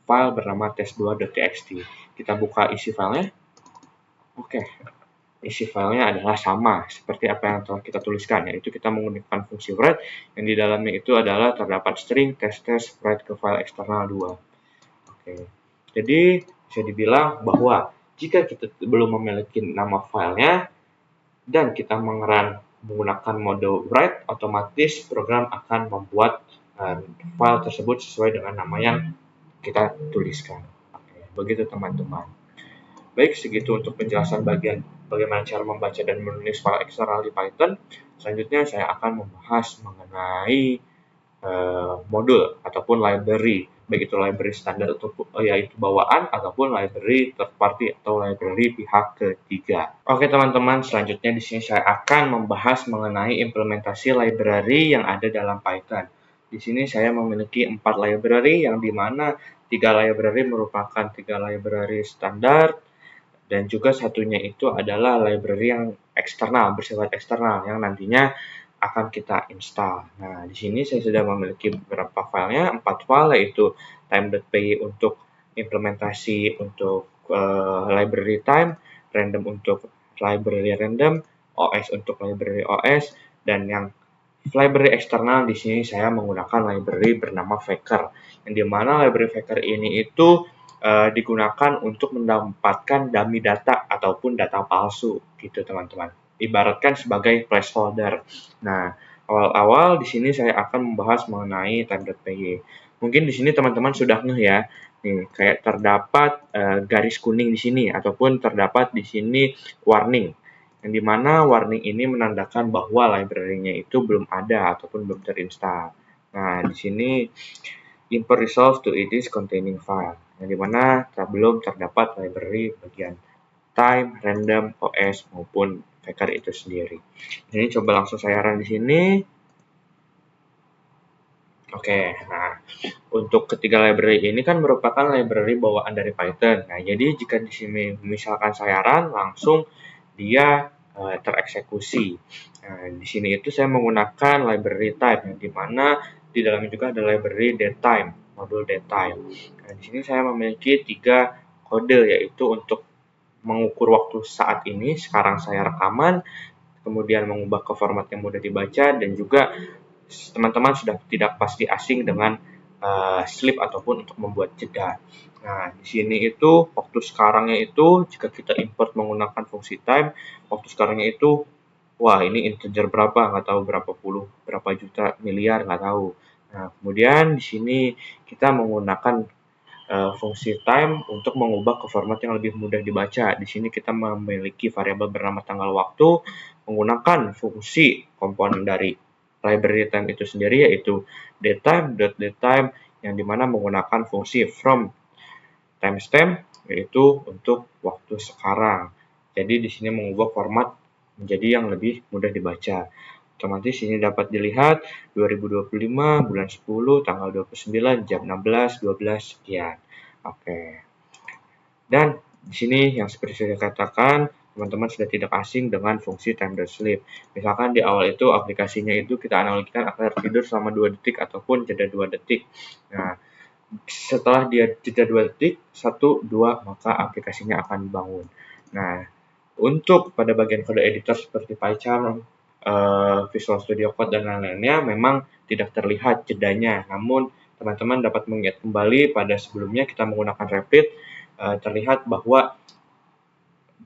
file bernama test2.txt. Kita buka isi filenya. Oke. Isi filenya adalah sama seperti apa yang telah kita tuliskan, yaitu kita menggunakan fungsi write yang di dalamnya itu adalah terdapat string test write ke file eksternal 2. Oke. Jadi bisa dibilang bahwa jika kita belum memiliki nama filenya dan kita menggunakan mode write, otomatis program akan membuat file tersebut sesuai dengan nama yang kita tuliskan. Oke, begitu teman-teman. Baik, segitu untuk penjelasan bagian bagaimana cara membaca dan menulis file eksternal di Python. Selanjutnya saya akan membahas mengenai modul ataupun library, baik itu library standar yaitu bawaan ataupun library third party atau library pihak ketiga. Oke teman-teman, selanjutnya di sini saya akan membahas mengenai implementasi library yang ada dalam Python. Di sini saya memiliki 4 library yang dimana 3 library merupakan 3 library standar dan juga satunya itu adalah library yang eksternal, bersifat eksternal yang nantinya akan kita install. Nah, di sini saya sudah memiliki beberapa filenya, 4 file, yaitu time.py untuk implementasi untuk library time, random untuk library random, OS untuk library OS, dan yang library eksternal di sini saya menggunakan library bernama Faker, yang dimana library Faker ini itu digunakan untuk mendapatkan dummy data ataupun data palsu gitu teman-teman. Ibaratkan sebagai placeholder. Nah, awal-awal di sini saya akan membahas mengenai time.py. Mungkin di sini teman-teman sudah ngeh ya. Nih, kayak terdapat garis kuning di sini ataupun terdapat di sini warning. Yang dimana warning ini menandakan bahwa library-nya itu belum ada ataupun belum terinstall. Nah, di sini import resolve to it is containing file, yang dimana belum terdapat library bagian time, random, OS maupun Faker itu sendiri. Ini coba langsung saya run di sini. Oke, nah untuk ketiga library ini kan merupakan library bawaan dari Python. Nah, jadi jika di sini misalkan saya run, langsung dia tereksekusi. Nah, di sini itu saya menggunakan library type, yang dimana di dalamnya juga ada library datetime, modul datetime. Nah, di sini saya memiliki 3 kode, yaitu untuk mengukur waktu saat ini, sekarang saya rekaman, kemudian mengubah ke format yang mudah dibaca, dan juga teman-teman sudah tidak pasti asing dengan sleep ataupun untuk membuat jeda. Nah, di sini itu waktu sekarangnya itu jika kita import menggunakan fungsi time, waktu sekarangnya itu wah ini integer berapa, nggak tahu, berapa puluh, berapa juta, miliar, nggak tahu. Nah, kemudian di sini kita menggunakan fungsi time untuk mengubah ke format yang lebih mudah dibaca. Di sini kita memiliki variabel bernama tanggal waktu menggunakan fungsi komponen dari library time itu sendiri, yaitu datetime yang dimana menggunakan fungsi from timestamp, yaitu untuk waktu sekarang. Jadi di sini mengubah format menjadi yang lebih mudah dibaca. Otomatis ini dapat dilihat 2025 bulan 10 tanggal 29 jam 16.12 sekian. Oke. Dan di sini yang seperti saya katakan, teman-teman sudah tidak asing dengan fungsi time.sleep. Misalkan di awal itu aplikasinya itu kita analogikan akan tidur selama 2 detik ataupun jeda 2 detik. Nah, setelah dia jeda 2 detik, 1, 2, maka aplikasinya akan bangun. Nah, untuk pada bagian kode editor seperti PyCharm, Visual Studio Code, dan lain-lainnya memang tidak terlihat jedanya. Namun, teman-teman dapat mengingat kembali pada sebelumnya kita menggunakan Rapid, terlihat bahwa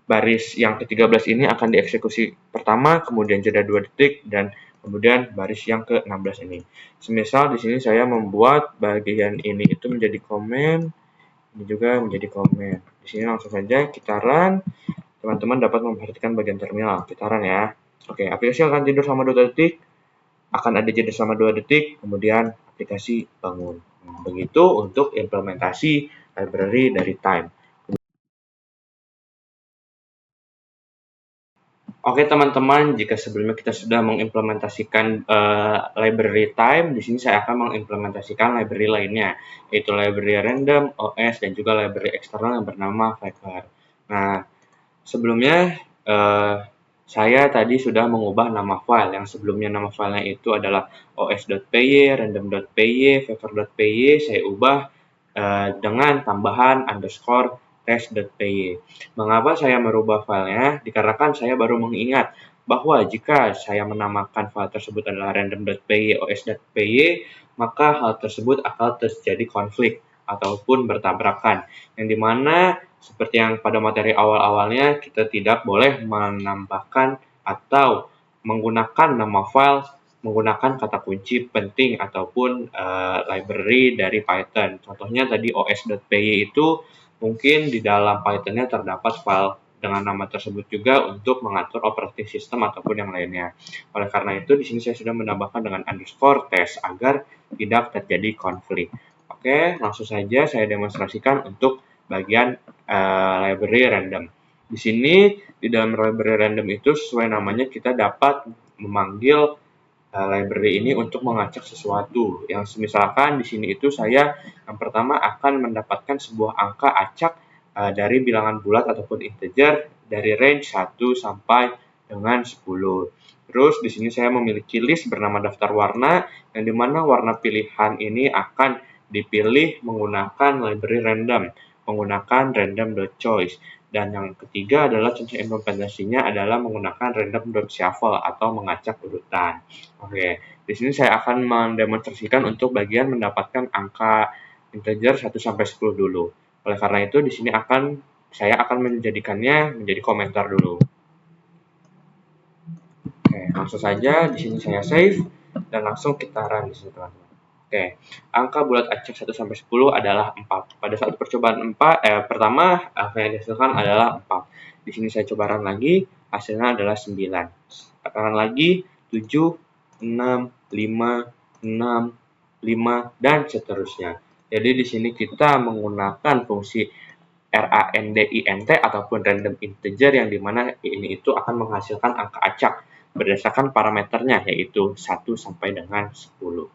baris yang ke-13 ini akan dieksekusi pertama, kemudian jeda 2 detik, dan kemudian baris yang ke-16 ini. Semisal di sini saya membuat bagian ini itu menjadi komen, ini juga menjadi komen. Di sini langsung saja kita run. Teman-teman dapat memperhatikan bagian terminal. Kita run ya. Oke, aplikasi akan tidur selama 2 detik, akan ada jeda selama 2 detik, kemudian aplikasi bangun. Begitu untuk implementasi library dari time. Oke teman-teman, jika sebelumnya kita sudah mengimplementasikan library time, di sini saya akan mengimplementasikan library lainnya, yaitu library random, OS, dan juga library eksternal yang bernama Flavor. Nah, sebelumnya saya tadi sudah mengubah nama file, yang sebelumnya nama filenya itu adalah os.py, random.py, flavor.py, saya ubah dengan tambahan underscore test.py. Mengapa saya merubah filenya? Dikarenakan saya baru mengingat bahwa jika saya menamakan file tersebut adalah random.py, os.py, maka hal tersebut akan terjadi konflik ataupun bertabrakan, yang dimana seperti yang pada materi awal-awalnya kita tidak boleh menambahkan atau menggunakan nama file menggunakan kata kunci penting ataupun library dari Python. Contohnya tadi os.py itu mungkin di dalam Python-nya terdapat file dengan nama tersebut juga untuk mengatur operating system ataupun yang lainnya. Oleh karena itu, di sini saya sudah menambahkan dengan underscore test agar tidak terjadi konflik. Oke, langsung saja saya demonstrasikan untuk bagian library random. Di sini di dalam library random itu sesuai namanya kita dapat memanggil library ini untuk mengacak sesuatu. Yang misalkan di sini itu saya yang pertama akan mendapatkan sebuah angka acak dari bilangan bulat ataupun integer dari range 1 sampai dengan 10. Terus di sini saya memiliki list bernama daftar warna, yang dimana warna pilihan ini akan dipilih menggunakan library random, menggunakan random.choice. Dan yang ketiga adalah contoh implementasinya adalah menggunakan random.shuffle atau mengacak urutan. Oke, di sini saya akan mendemonstrasikan untuk bagian mendapatkan angka integer 1 sampai 10 dulu. Oleh karena itu di sini saya akan menjadikannya menjadi komentar dulu. Oke, langsung saja di sini saya save dan langsung kita run di sini teman-teman. Oke, angka bulat acak 1 sampai 10 adalah 4. Pada saat percobaan pertama angka yang dihasilkan adalah 4. Di sini saya coba run lagi, hasilnya adalah 9. Run lagi 7, 6, 5, 6, 5 dan seterusnya. Jadi di sini kita menggunakan fungsi RANDINT ataupun random integer yang dimana ini itu akan menghasilkan angka acak berdasarkan parameternya yaitu 1 sampai dengan 10.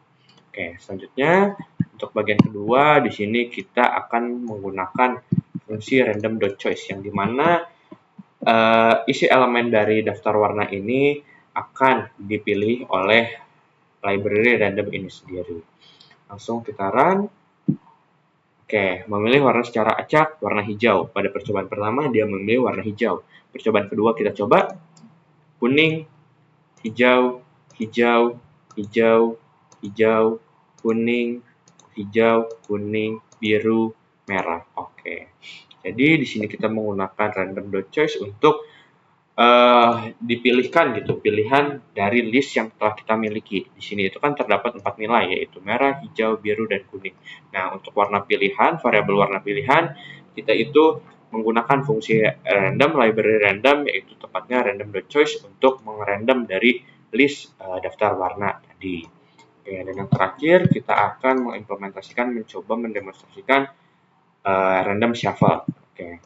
Oke, selanjutnya untuk bagian kedua di sini kita akan menggunakan fungsi random.choice yang dimana isi elemen dari daftar warna ini akan dipilih oleh library random ini sendiri. Langsung kita run. Oke, memilih warna secara acak, warna hijau. Pada percobaan pertama, dia memilih warna hijau. Percobaan kedua, kita coba kuning, hijau, hijau, hijau, hijau, kuning, hijau, kuning, biru, merah. Oke, jadi di sini kita menggunakan random.choice untuk dipilihkan gitu pilihan dari list yang telah kita miliki. Di sini itu kan terdapat 4 nilai yaitu merah, hijau, biru, dan kuning. Nah, untuk warna pilihan, variabel warna pilihan, kita itu menggunakan fungsi random, library random, yaitu tepatnya random.choice untuk mengerandom dari list daftar warna tadi. Oke, dan yang terakhir kita akan mengimplementasikan, mencoba mendemonstrasikan random shuffle. Oke.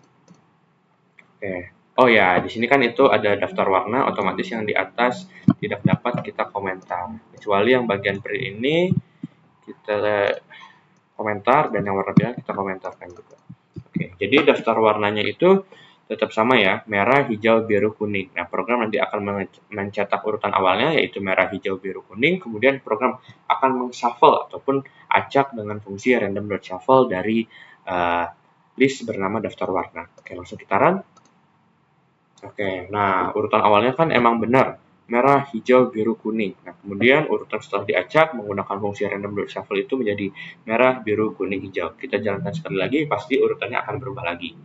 Oh ya, di sini kan itu ada daftar warna, otomatis yang di atas tidak dapat kita komentar. Kecuali yang bagian print ini kita komentar dan yang warna pilihan kita komentarkan juga. Oke, jadi daftar warnanya itu tetap sama ya, merah, hijau, biru, kuning. Nah, program nanti akan mencetak urutan awalnya yaitu merah, hijau, biru, kuning. Kemudian program akan meng-shuffle ataupun acak dengan fungsi random.shuffle dari list bernama daftar warna. Oke, langsung kita run. Oke, nah urutan awalnya kan emang benar, merah, hijau, biru, kuning. Nah, kemudian urutan setelah diacak menggunakan fungsi random.shuffle itu menjadi merah, biru, kuning, hijau. Kita jalankan sekali lagi, pasti urutannya akan berubah lagi.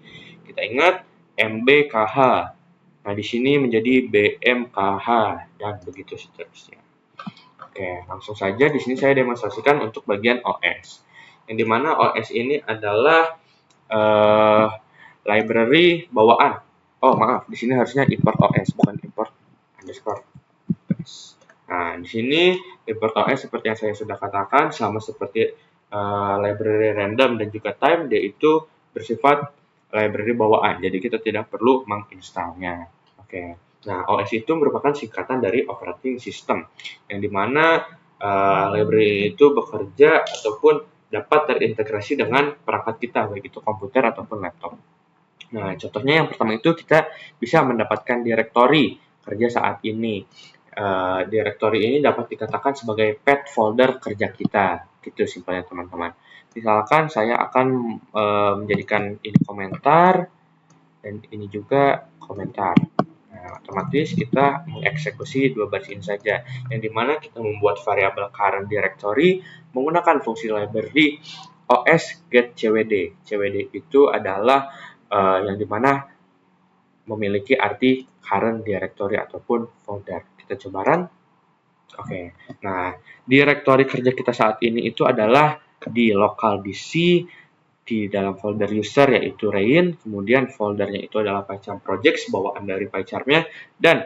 Kita ingat MBKH. Nah, di sini menjadi BMKH dan begitu seterusnya. Oke, langsung saja di sini saya demonstrasikan untuk bagian OS. Yang dimana OS ini adalah library bawaan. Oh maaf, di sini harusnya import OS bukan import underscore OS. Nah, di sini import OS seperti yang saya sudah katakan sama seperti library random dan juga time, dia itu bersifat library bawaan. Jadi kita tidak perlu menginstalnya. Oke. Nah, OS itu merupakan singkatan dari operating system yang dimana library itu bekerja ataupun dapat terintegrasi dengan perangkat kita, baik itu komputer ataupun laptop. Nah, contohnya yang pertama itu kita bisa mendapatkan direktori kerja saat ini. Direktori ini dapat dikatakan sebagai path folder kerja kita, gitu simpelnya teman-teman. Misalkan saya akan menjadikan ini komentar dan ini juga komentar. Nah, otomatis kita mengeksekusi dua baris ini saja, yang dimana kita membuat variabel current directory menggunakan fungsi library os get cwd. Cwd itu adalah yang dimana memiliki arti current directory ataupun folder. Kita coba run. Oke, nah directory kerja kita saat ini itu adalah di local DC di dalam folder user yaitu Rain, kemudian foldernya itu adalah PyCharm projects bawaan dari PyCharmnya dan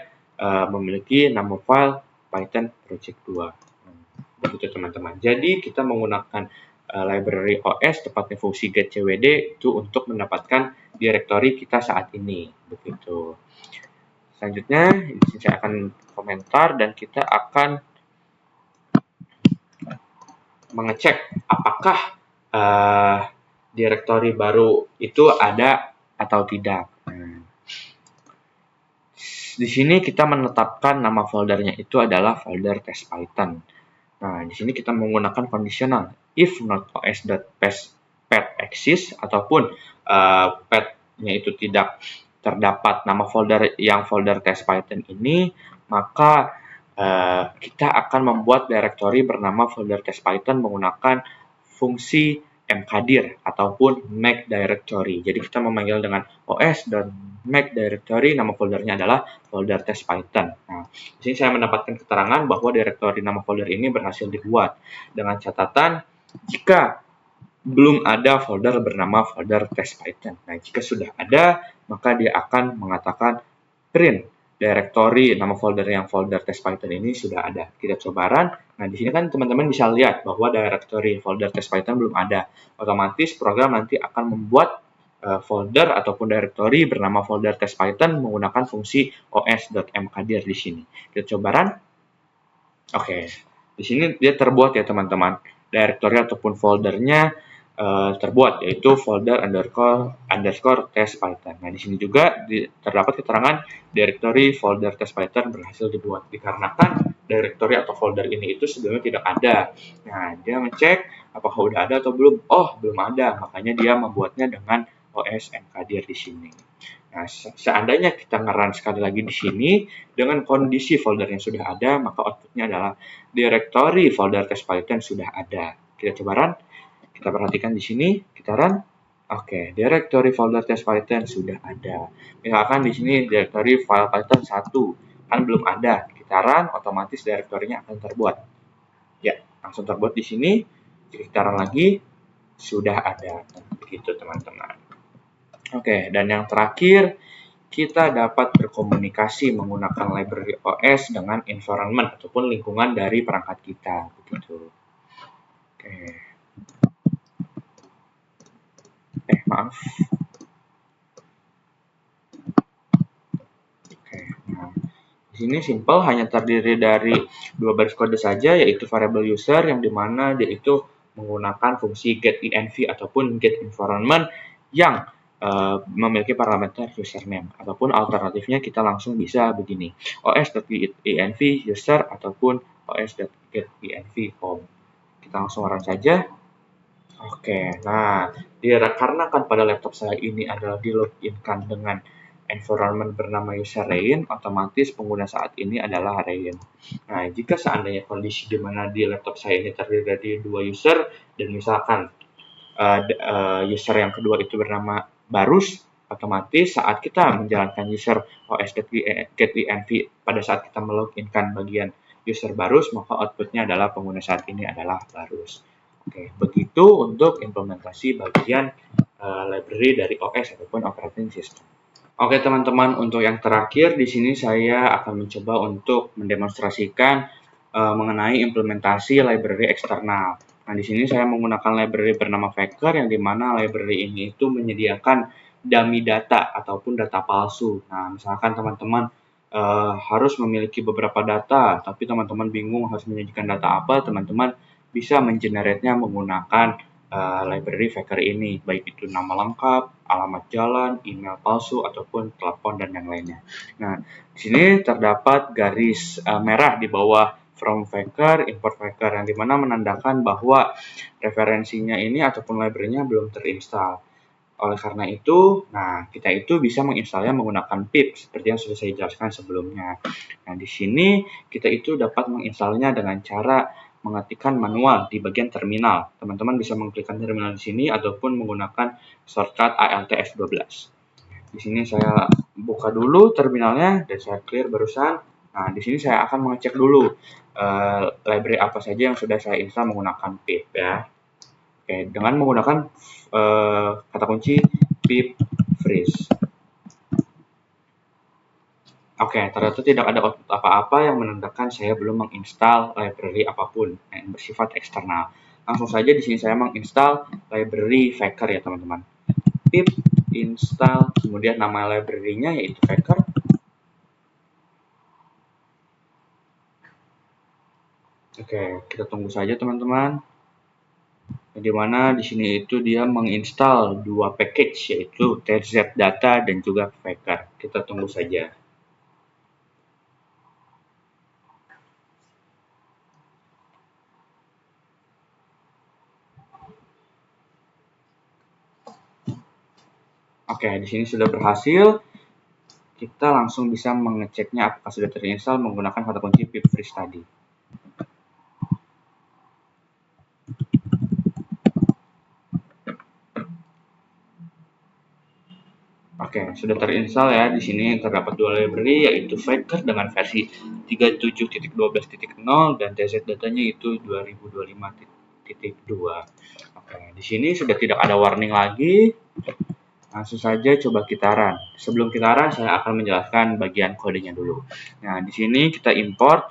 memiliki nama file Python project 2. Begitu teman-teman. Jadi kita menggunakan library OS tepatnya fungsi getCwd itu untuk mendapatkan directory kita saat ini. Begitu. Selanjutnya saya akan komentar dan kita akan mengecek apakah direktori baru itu ada atau tidak. di sini kita menetapkan nama foldernya itu adalah folder test Python. Nah, di sini kita menggunakan conditional if not os.pet exists ataupun pet-nya itu tidak terdapat nama folder yang folder test Python ini, maka kita akan membuat directory bernama folder test Python menggunakan fungsi mkdir ataupun make directory. Jadi kita memanggil dengan os dan make directory, nama foldernya adalah folder test Python. Nah, di sini saya mendapatkan keterangan bahwa directory nama folder ini berhasil dibuat dengan catatan jika belum ada folder bernama folder test Python. Nah, jika sudah ada, maka dia akan mengatakan print directory nama folder yang folder test Python ini sudah ada. Kita coba run. Nah, di sini kan teman-teman bisa lihat bahwa directory folder test Python belum ada. Otomatis program nanti akan membuat folder ataupun directory bernama folder test Python menggunakan fungsi os.mkdir di sini. Kita coba run. Oke, di sini dia terbuat ya teman-teman. Directory ataupun foldernya terbuat, yaitu folder underscore test Python. Nah, di sini juga terdapat keterangan directory folder test Python berhasil dibuat dikarenakan directory atau folder ini itu sebelumnya tidak ada. Nah, dia ngecek apakah udah ada atau belum. Oh, belum ada, makanya dia membuatnya dengan os mkdir di sini. Nah, seandainya kita nge-run sekali lagi di sini dengan kondisi folder yang sudah ada, maka outputnya adalah directory folder test Python sudah ada. Kita coba run. Kita perhatikan di sini, kita run. Oke, directory folder test Python sudah ada. Misalkan di sini directory file Python 1 kan belum ada. Kita run, otomatis directory-nya akan terbuat. Ya, langsung terbuat di sini. Jika kita run lagi, sudah ada. Begitu teman-teman. Oke, dan yang terakhir, kita dapat berkomunikasi menggunakan library OS dengan environment ataupun lingkungan dari perangkat kita. Begitu. Oke. Maaf. Oke, nah, di sini simple, hanya terdiri dari dua baris kode saja, yaitu variable user yang dimana dia itu menggunakan fungsi get_env ataupun get_environment yang memiliki parameter username, ataupun alternatifnya kita langsung bisa begini, os.env user ataupun os.env home. Kita langsung run saja. Oke, nah dikarenakan pada laptop saya ini adalah di login-kan dengan environment bernama user Rain, otomatis pengguna saat ini adalah Rain. Nah, jika seandainya kondisi di mana di laptop saya ini terdiri dari dua user, dan misalkan user yang kedua itu bernama Barus, otomatis saat kita menjalankan user os.getEnv pada saat kita meloginkan bagian user Barus, maka outputnya adalah pengguna saat ini adalah Barus. Oke, begitu untuk implementasi bagian library dari OS ataupun operating system. Oke teman-teman, untuk yang terakhir di sini saya akan mencoba untuk mendemonstrasikan mengenai implementasi library eksternal. Nah, di sini saya menggunakan library bernama Faker, yang dimana library ini itu menyediakan dummy data ataupun data palsu. Nah, misalkan teman-teman harus memiliki beberapa data, tapi teman-teman bingung harus menyajikan data apa, teman-teman bisa mengenerate-nya menggunakan library Faker ini, baik itu nama lengkap, alamat jalan, email palsu, ataupun telepon dan yang lainnya. Nah, di sini terdapat garis merah di bawah from Faker, import Faker, yang dimana menandakan bahwa referensinya ini ataupun library-nya belum terinstall. Oleh karena itu, nah kita itu bisa menginstalnya menggunakan pip seperti yang sudah saya jelaskan sebelumnya. Nah, di sini kita itu dapat menginstalnya dengan cara mengetikkan manual di bagian terminal. Teman-teman bisa mengklikkan terminal di sini ataupun menggunakan shortcut Alt F12. Di sini saya buka dulu terminalnya dan saya clear barusan. Nah, di sini saya akan mengecek dulu library apa saja yang sudah saya install menggunakan pip ya. Oke, dengan menggunakan kata kunci pip freeze. Oke, ternyata tidak ada output apa-apa yang menandakan saya belum menginstal library apapun yang bersifat eksternal. Langsung saja di sini saya menginstal library Faker ya teman-teman. Pip install, kemudian nama library-nya yaitu Faker. Oke, kita tunggu saja teman-teman. Di mana di sini itu dia menginstal dua package, yaitu TZ Data dan juga Faker. Kita tunggu saja. Oke, di sini sudah berhasil. Kita langsung bisa mengeceknya apakah sudah terinstall menggunakan kata kunci pipfreeze tadi. Oke, sudah terinstall ya. Di sini terdapat dua library yaitu Flickr dengan versi 37.12.0 dan TZ datanya itu 2025.2. Oke, di sini sudah tidak ada warning lagi. Langsung saja coba kita run. Sebelum kita run, saya akan menjelaskan bagian kodenya dulu. Nah, di sini kita import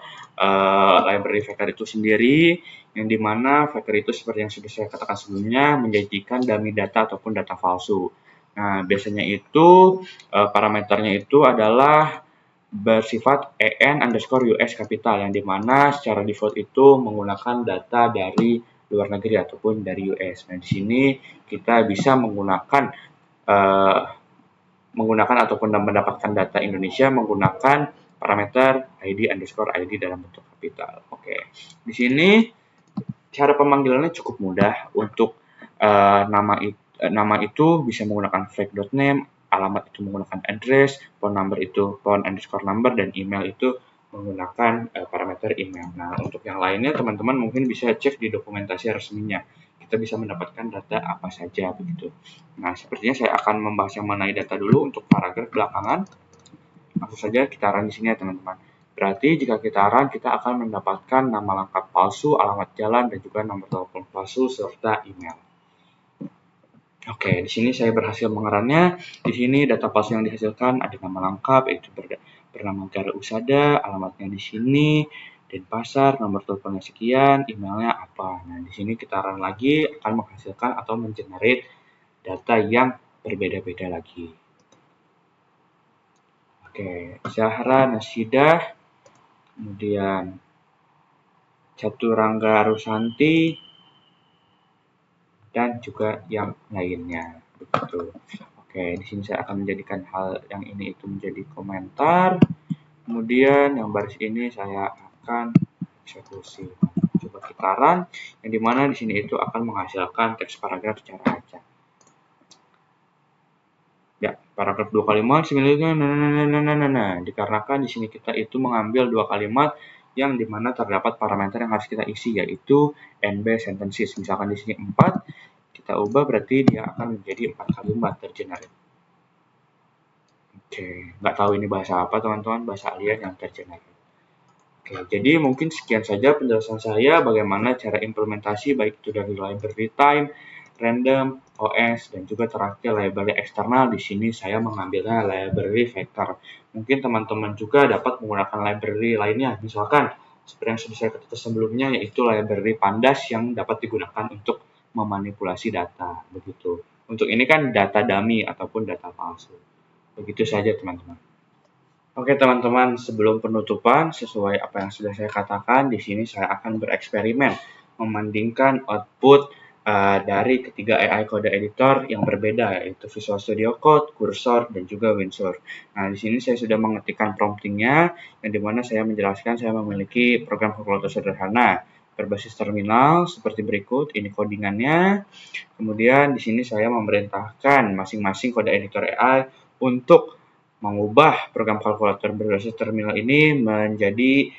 library Flickr itu sendiri, yang dimana Flickr itu seperti yang sudah saya katakan sebelumnya, menjanjikan dummy data ataupun data palsu. Nah, biasanya itu parameternya itu adalah bersifat EN_US kapital, yang dimana secara default itu menggunakan data dari luar negeri ataupun dari US. Nah, di sini kita bisa menggunakan ataupun mendapatkan data Indonesia menggunakan parameter ID_ID dalam bentuk kapital. Oke, di sini cara pemanggilannya cukup mudah. Untuk nama itu bisa menggunakan flag.name, alamat itu menggunakan address, phone number itu phone_number, dan email itu menggunakan parameter email. Nah, untuk yang lainnya teman-teman mungkin bisa cek di dokumentasi resminya. Kita bisa mendapatkan data apa saja begitu. Nah, sepertinya saya akan membahas yang mengenai data dulu untuk paragraf belakangan. Langsung saja kita run di sini ya teman-teman. Berarti jika kita run, kita akan mendapatkan nama lengkap palsu, alamat jalan, dan juga nomor telepon palsu serta email. Oke, di sini saya berhasil mengerunnya. Di sini data palsu yang dihasilkan ada nama lengkap, yaitu bernama Gara Usada, alamatnya di sini, Denpasar, nomor teleponnya sekian, emailnya apa. Nah, di sini kita run lagi akan menghasilkan atau mengenerate data yang berbeda-beda lagi. Oke, Zahra Nasidah, kemudian Caturangga Rusanti, dan juga yang lainnya. Begitu. Oke, di sini saya akan menjadikan hal yang ini itu menjadi komentar. Kemudian yang baris ini saya akan eksekusi. Coba kita run, yang dimana di sini itu akan menghasilkan teks paragraf secara acak. Ya, paragraf 2 kalimat sebenarnya dikarenakan di sini kita itu mengambil 2 kalimat yang dimana terdapat parameter yang harus kita isi, yaitu NB sentences. Misalkan di sini 4, kita ubah berarti dia akan menjadi 4 kalimat tergenerate. Oke, nggak tahu ini bahasa apa teman-teman, bahasa alien yang tergenerate. Oke, jadi mungkin sekian saja penjelasan saya bagaimana cara implementasi baik itu dari library time, random, OS, dan juga terakhir library eksternal. Di sini saya mengambilnya library vector. Mungkin teman-teman juga dapat menggunakan library lainnya, misalkan seperti yang sudah saya katakan sebelumnya, yaitu library pandas yang dapat digunakan untuk memanipulasi data. Begitu. Untuk ini kan data dummy ataupun data palsu. Begitu saja teman-teman. Oke teman-teman, sebelum penutupan, sesuai apa yang sudah saya katakan, di sini saya akan bereksperimen membandingkan output dari ketiga AI Code Editor yang berbeda, yaitu Visual Studio Code, Cursor, dan juga Windsor. Nah, di sini saya sudah mengetikkan promptingnya, yang dimana saya menjelaskan saya memiliki program kalkulator sederhana berbasis terminal seperti berikut. Ini codingannya. Kemudian di sini saya memerintahkan masing-masing kode editor AI untuk mengubah program kalkulator berbasis terminal ini menjadi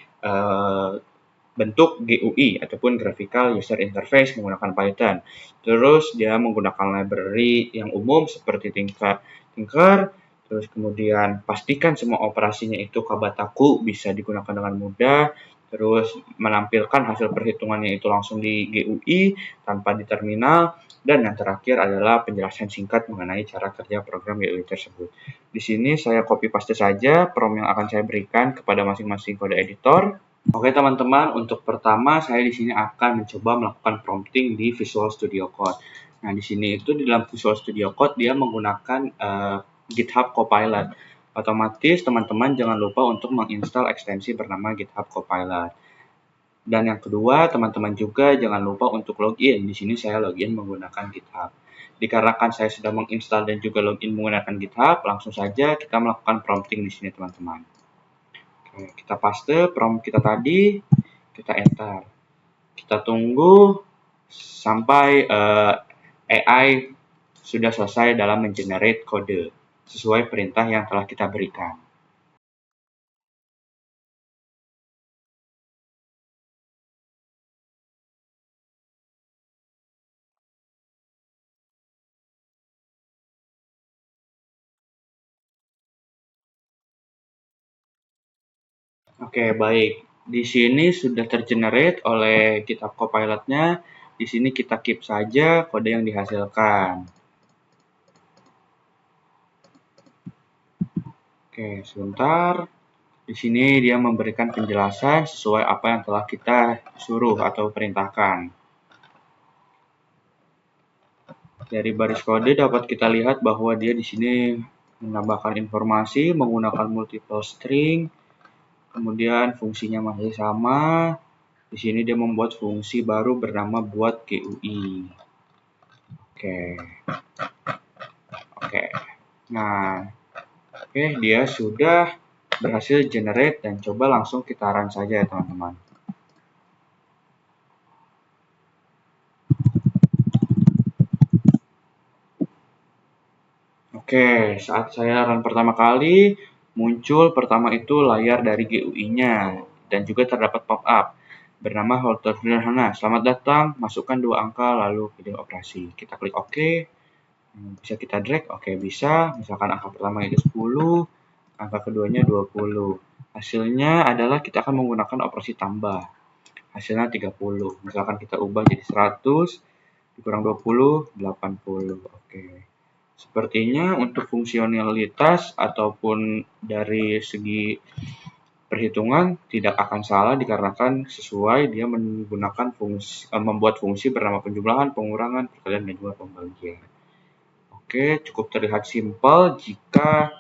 bentuk GUI ataupun Graphical User Interface menggunakan Python. Terus dia menggunakan library yang umum seperti Tinker. Terus kemudian pastikan semua operasinya itu Kabataku bisa digunakan dengan mudah. Terus menampilkan hasil perhitungannya itu langsung di GUI tanpa di terminal. Dan yang terakhir adalah penjelasan singkat mengenai cara kerja program GUI tersebut. Di sini saya copy paste saja prompt yang akan saya berikan kepada masing-masing kode editor. Oke teman-teman, untuk pertama saya di sini akan mencoba melakukan prompting di Visual Studio Code. Nah, di sini itu di dalam Visual Studio Code dia menggunakan GitHub Copilot. Otomatis teman-teman jangan lupa untuk menginstal ekstensi bernama GitHub Copilot. Dan yang kedua, teman-teman juga jangan lupa untuk login. Di sini saya login menggunakan GitHub. Dikarenakan saya sudah menginstal dan juga login menggunakan GitHub, langsung saja kita melakukan prompting di sini teman-teman. Oke, kita paste prompt kita tadi, kita enter. Kita tunggu sampai AI sudah selesai dalam mengenerate kode sesuai perintah yang telah kita berikan. Oke, baik. Di sini sudah tergenerate oleh GitHub Copilot-nya. Di sini kita keep saja kode yang dihasilkan. Oke, sebentar. Di sini dia memberikan penjelasan sesuai apa yang telah kita suruh atau perintahkan. Dari baris kode dapat kita lihat bahwa dia di sini menambahkan informasi menggunakan multiple string, kemudian fungsinya masih sama. Di sini dia membuat fungsi baru bernama buat GUI. Oke. Nah, dia sudah berhasil generate dan coba langsung kita run saja ya teman-teman. Oke, saat saya run pertama kali, muncul pertama itu layar dari GUI-nya dan juga terdapat pop-up bernama holder sederhana. Selamat datang, masukkan 2 angka lalu pilih operasi. Kita klik OK. Bisa kita drag? Oke, bisa. Misalkan angka pertama itu 10, angka keduanya 20. Hasilnya adalah kita akan menggunakan operasi tambah. Hasilnya 30. Misalkan kita ubah jadi 100, dikurang 20, 80. Oke. Sepertinya untuk fungsionalitas ataupun dari segi perhitungan tidak akan salah dikarenakan sesuai dia menggunakan membuat fungsi bernama penjumlahan, pengurangan, perkalian, dan juga pembagian. Oke, cukup terlihat simpel jika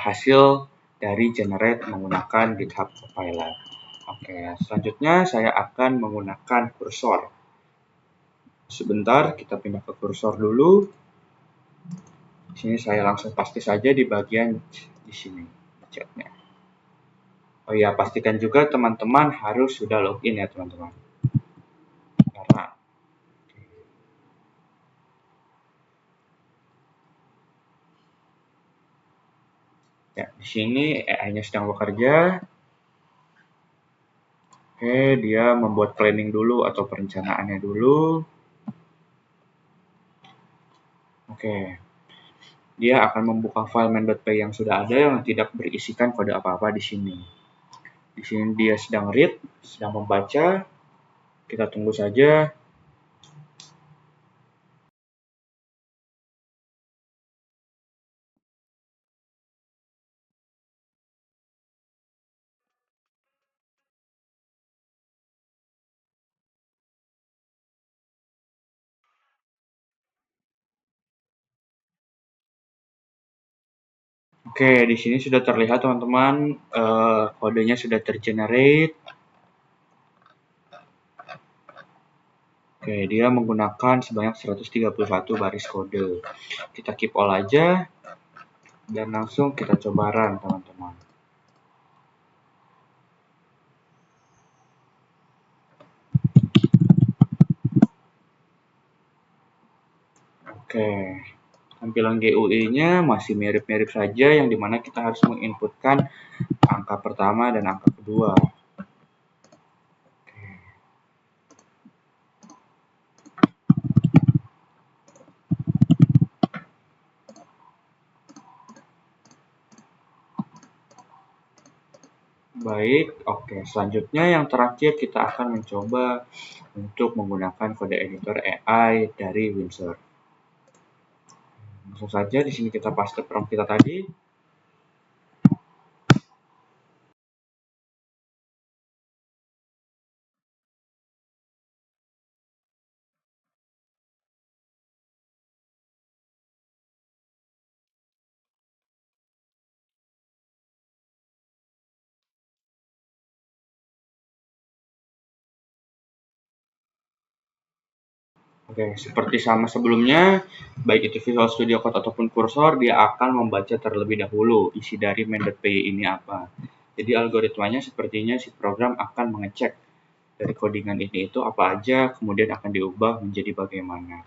hasil dari generate menggunakan GitHub Copilot. Oke, selanjutnya saya akan menggunakan kursor. Sebentar, kita pindah ke kursor dulu. Di sini saya langsung paste saja di bagian di sini chatnya. Oh ya, pastikan juga teman-teman harus sudah login ya teman-teman. Karena ya di sini AI-nya sedang bekerja. Oke, dia membuat planning dulu atau perencanaannya dulu. Oke. Dia akan membuka file main.py yang sudah ada yang tidak berisikan kode apa-apa di sini. Di sini dia sedang read, sedang membaca. Kita tunggu saja. Oke, di sini sudah terlihat teman-teman, kodenya sudah tergenerate. Oke, dia menggunakan sebanyak 131 baris kode. Kita keep all aja, dan langsung kita coba run teman-teman. Oke, tampilan GUI-nya masih mirip-mirip saja, yang dimana kita harus menginputkan angka pertama dan angka kedua. Baik, oke. Selanjutnya yang terakhir kita akan mencoba untuk menggunakan kode editor AI dari Windsurf. Langsung saja di sini kita paste prompt kita tadi. Oke, seperti sama sebelumnya, baik itu Visual Studio Code ataupun Cursor, dia akan membaca terlebih dahulu isi dari main.py ini apa. Jadi algoritmanya sepertinya si program akan mengecek dari codingan ini itu apa aja, kemudian akan diubah menjadi bagaimana.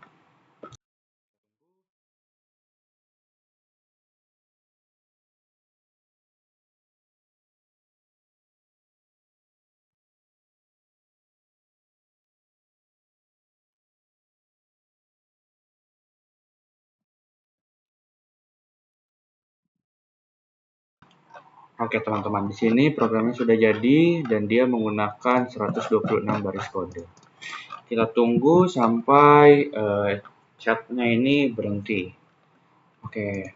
Oke teman-teman, di sini programnya sudah jadi dan dia menggunakan 126 baris kode. Kita tunggu sampai chatnya ini berhenti. Oke,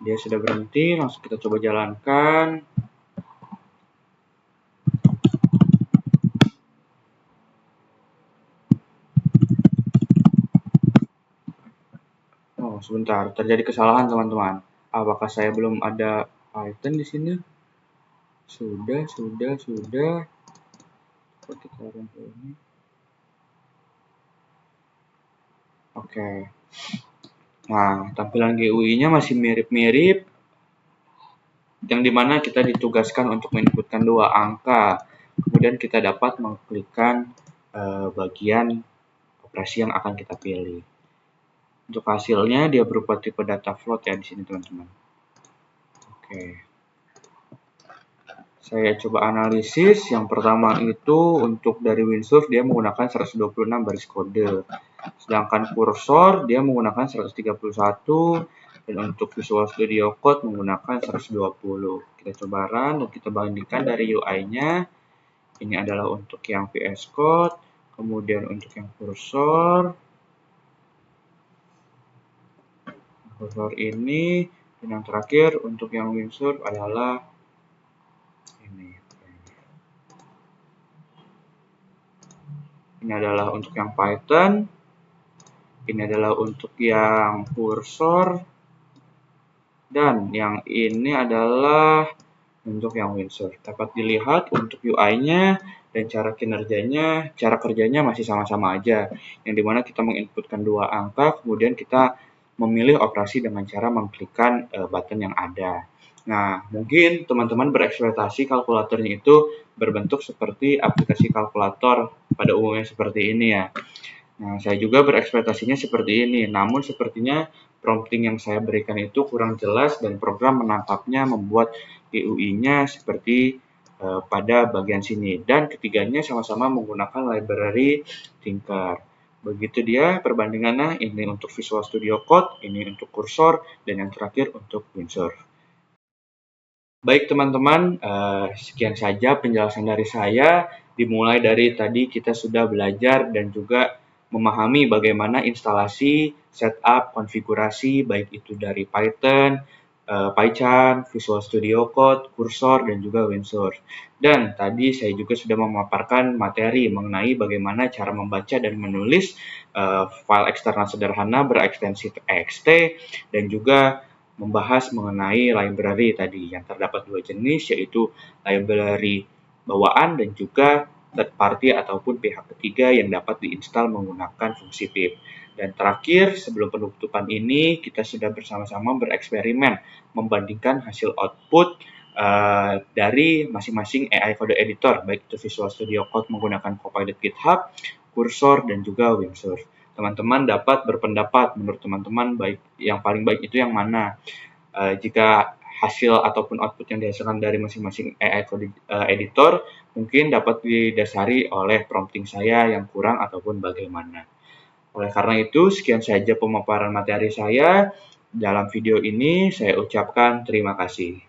dia sudah berhenti, langsung kita coba jalankan. Oh, sebentar, terjadi kesalahan teman-teman. Apakah saya belum ada Python di sini? Sudah. Seperti ini. Oke. Nah, tampilan GUI-nya masih mirip-mirip, yang dimana kita ditugaskan untuk menginputkan 2 angka. Kemudian kita dapat mengklikkan bagian operasi yang akan kita pilih. Untuk hasilnya dia berupa tipe data float ya di sini teman-teman. Oke. Saya coba analisis. Yang pertama itu untuk dari Windsurf dia menggunakan 126 baris kode. Sedangkan kursor dia menggunakan 131 dan untuk Visual Studio Code menggunakan 120. Kita coba run dan kita bandingkan dari UI-nya. Ini adalah untuk yang VS Code, kemudian untuk yang kursor ini, dan yang terakhir untuk yang Windsurf adalah ini. Ini adalah untuk yang Python, ini adalah untuk yang kursor, dan yang ini adalah untuk yang Windsurf. Dapat dilihat untuk UI-nya dan cara kinerjanya, cara kerjanya masih sama-sama aja. Yang dimana kita menginputkan 2 angka, kemudian kita memilih operasi dengan cara mengklikkan button yang ada. Nah, mungkin teman-teman berekspektasi kalkulatornya itu berbentuk seperti aplikasi kalkulator pada umumnya seperti ini ya. Nah, saya juga berekspektasinya seperti ini, namun sepertinya prompting yang saya berikan itu kurang jelas dan program menangkapnya membuat GUI-nya seperti pada bagian sini. Dan ketiganya sama-sama menggunakan library Tinker. Begitu dia perbandingannya, ini untuk Visual Studio Code, ini untuk kursor, dan yang terakhir untuk Windsurf. Baik teman-teman, sekian saja penjelasan dari saya. Dimulai dari tadi kita sudah belajar dan juga memahami bagaimana instalasi, setup, konfigurasi, baik itu dari Python, PyCharm, Visual Studio Code, Cursor, dan juga Windsurf. Dan tadi saya juga sudah memaparkan materi mengenai bagaimana cara membaca dan menulis file eksternal sederhana berekstensi TXT, dan juga membahas mengenai library tadi yang terdapat 2 jenis, yaitu library bawaan dan juga third party ataupun pihak ketiga yang dapat diinstal menggunakan fungsi pip. Dan terakhir, sebelum penutupan ini, kita sudah bersama-sama bereksperimen membandingkan hasil output dari masing-masing AI Code Editor, baik itu Visual Studio Code menggunakan Copilot GitHub, Cursor, dan juga Windsurf. Teman-teman dapat berpendapat menurut teman-teman yang paling baik itu yang mana. Jika hasil ataupun output yang dihasilkan dari masing-masing AI Code Editor mungkin dapat didasari oleh prompting saya yang kurang ataupun bagaimana. Oleh karena itu, sekian saja pemaparan materi saya. Dalam video ini saya ucapkan terima kasih.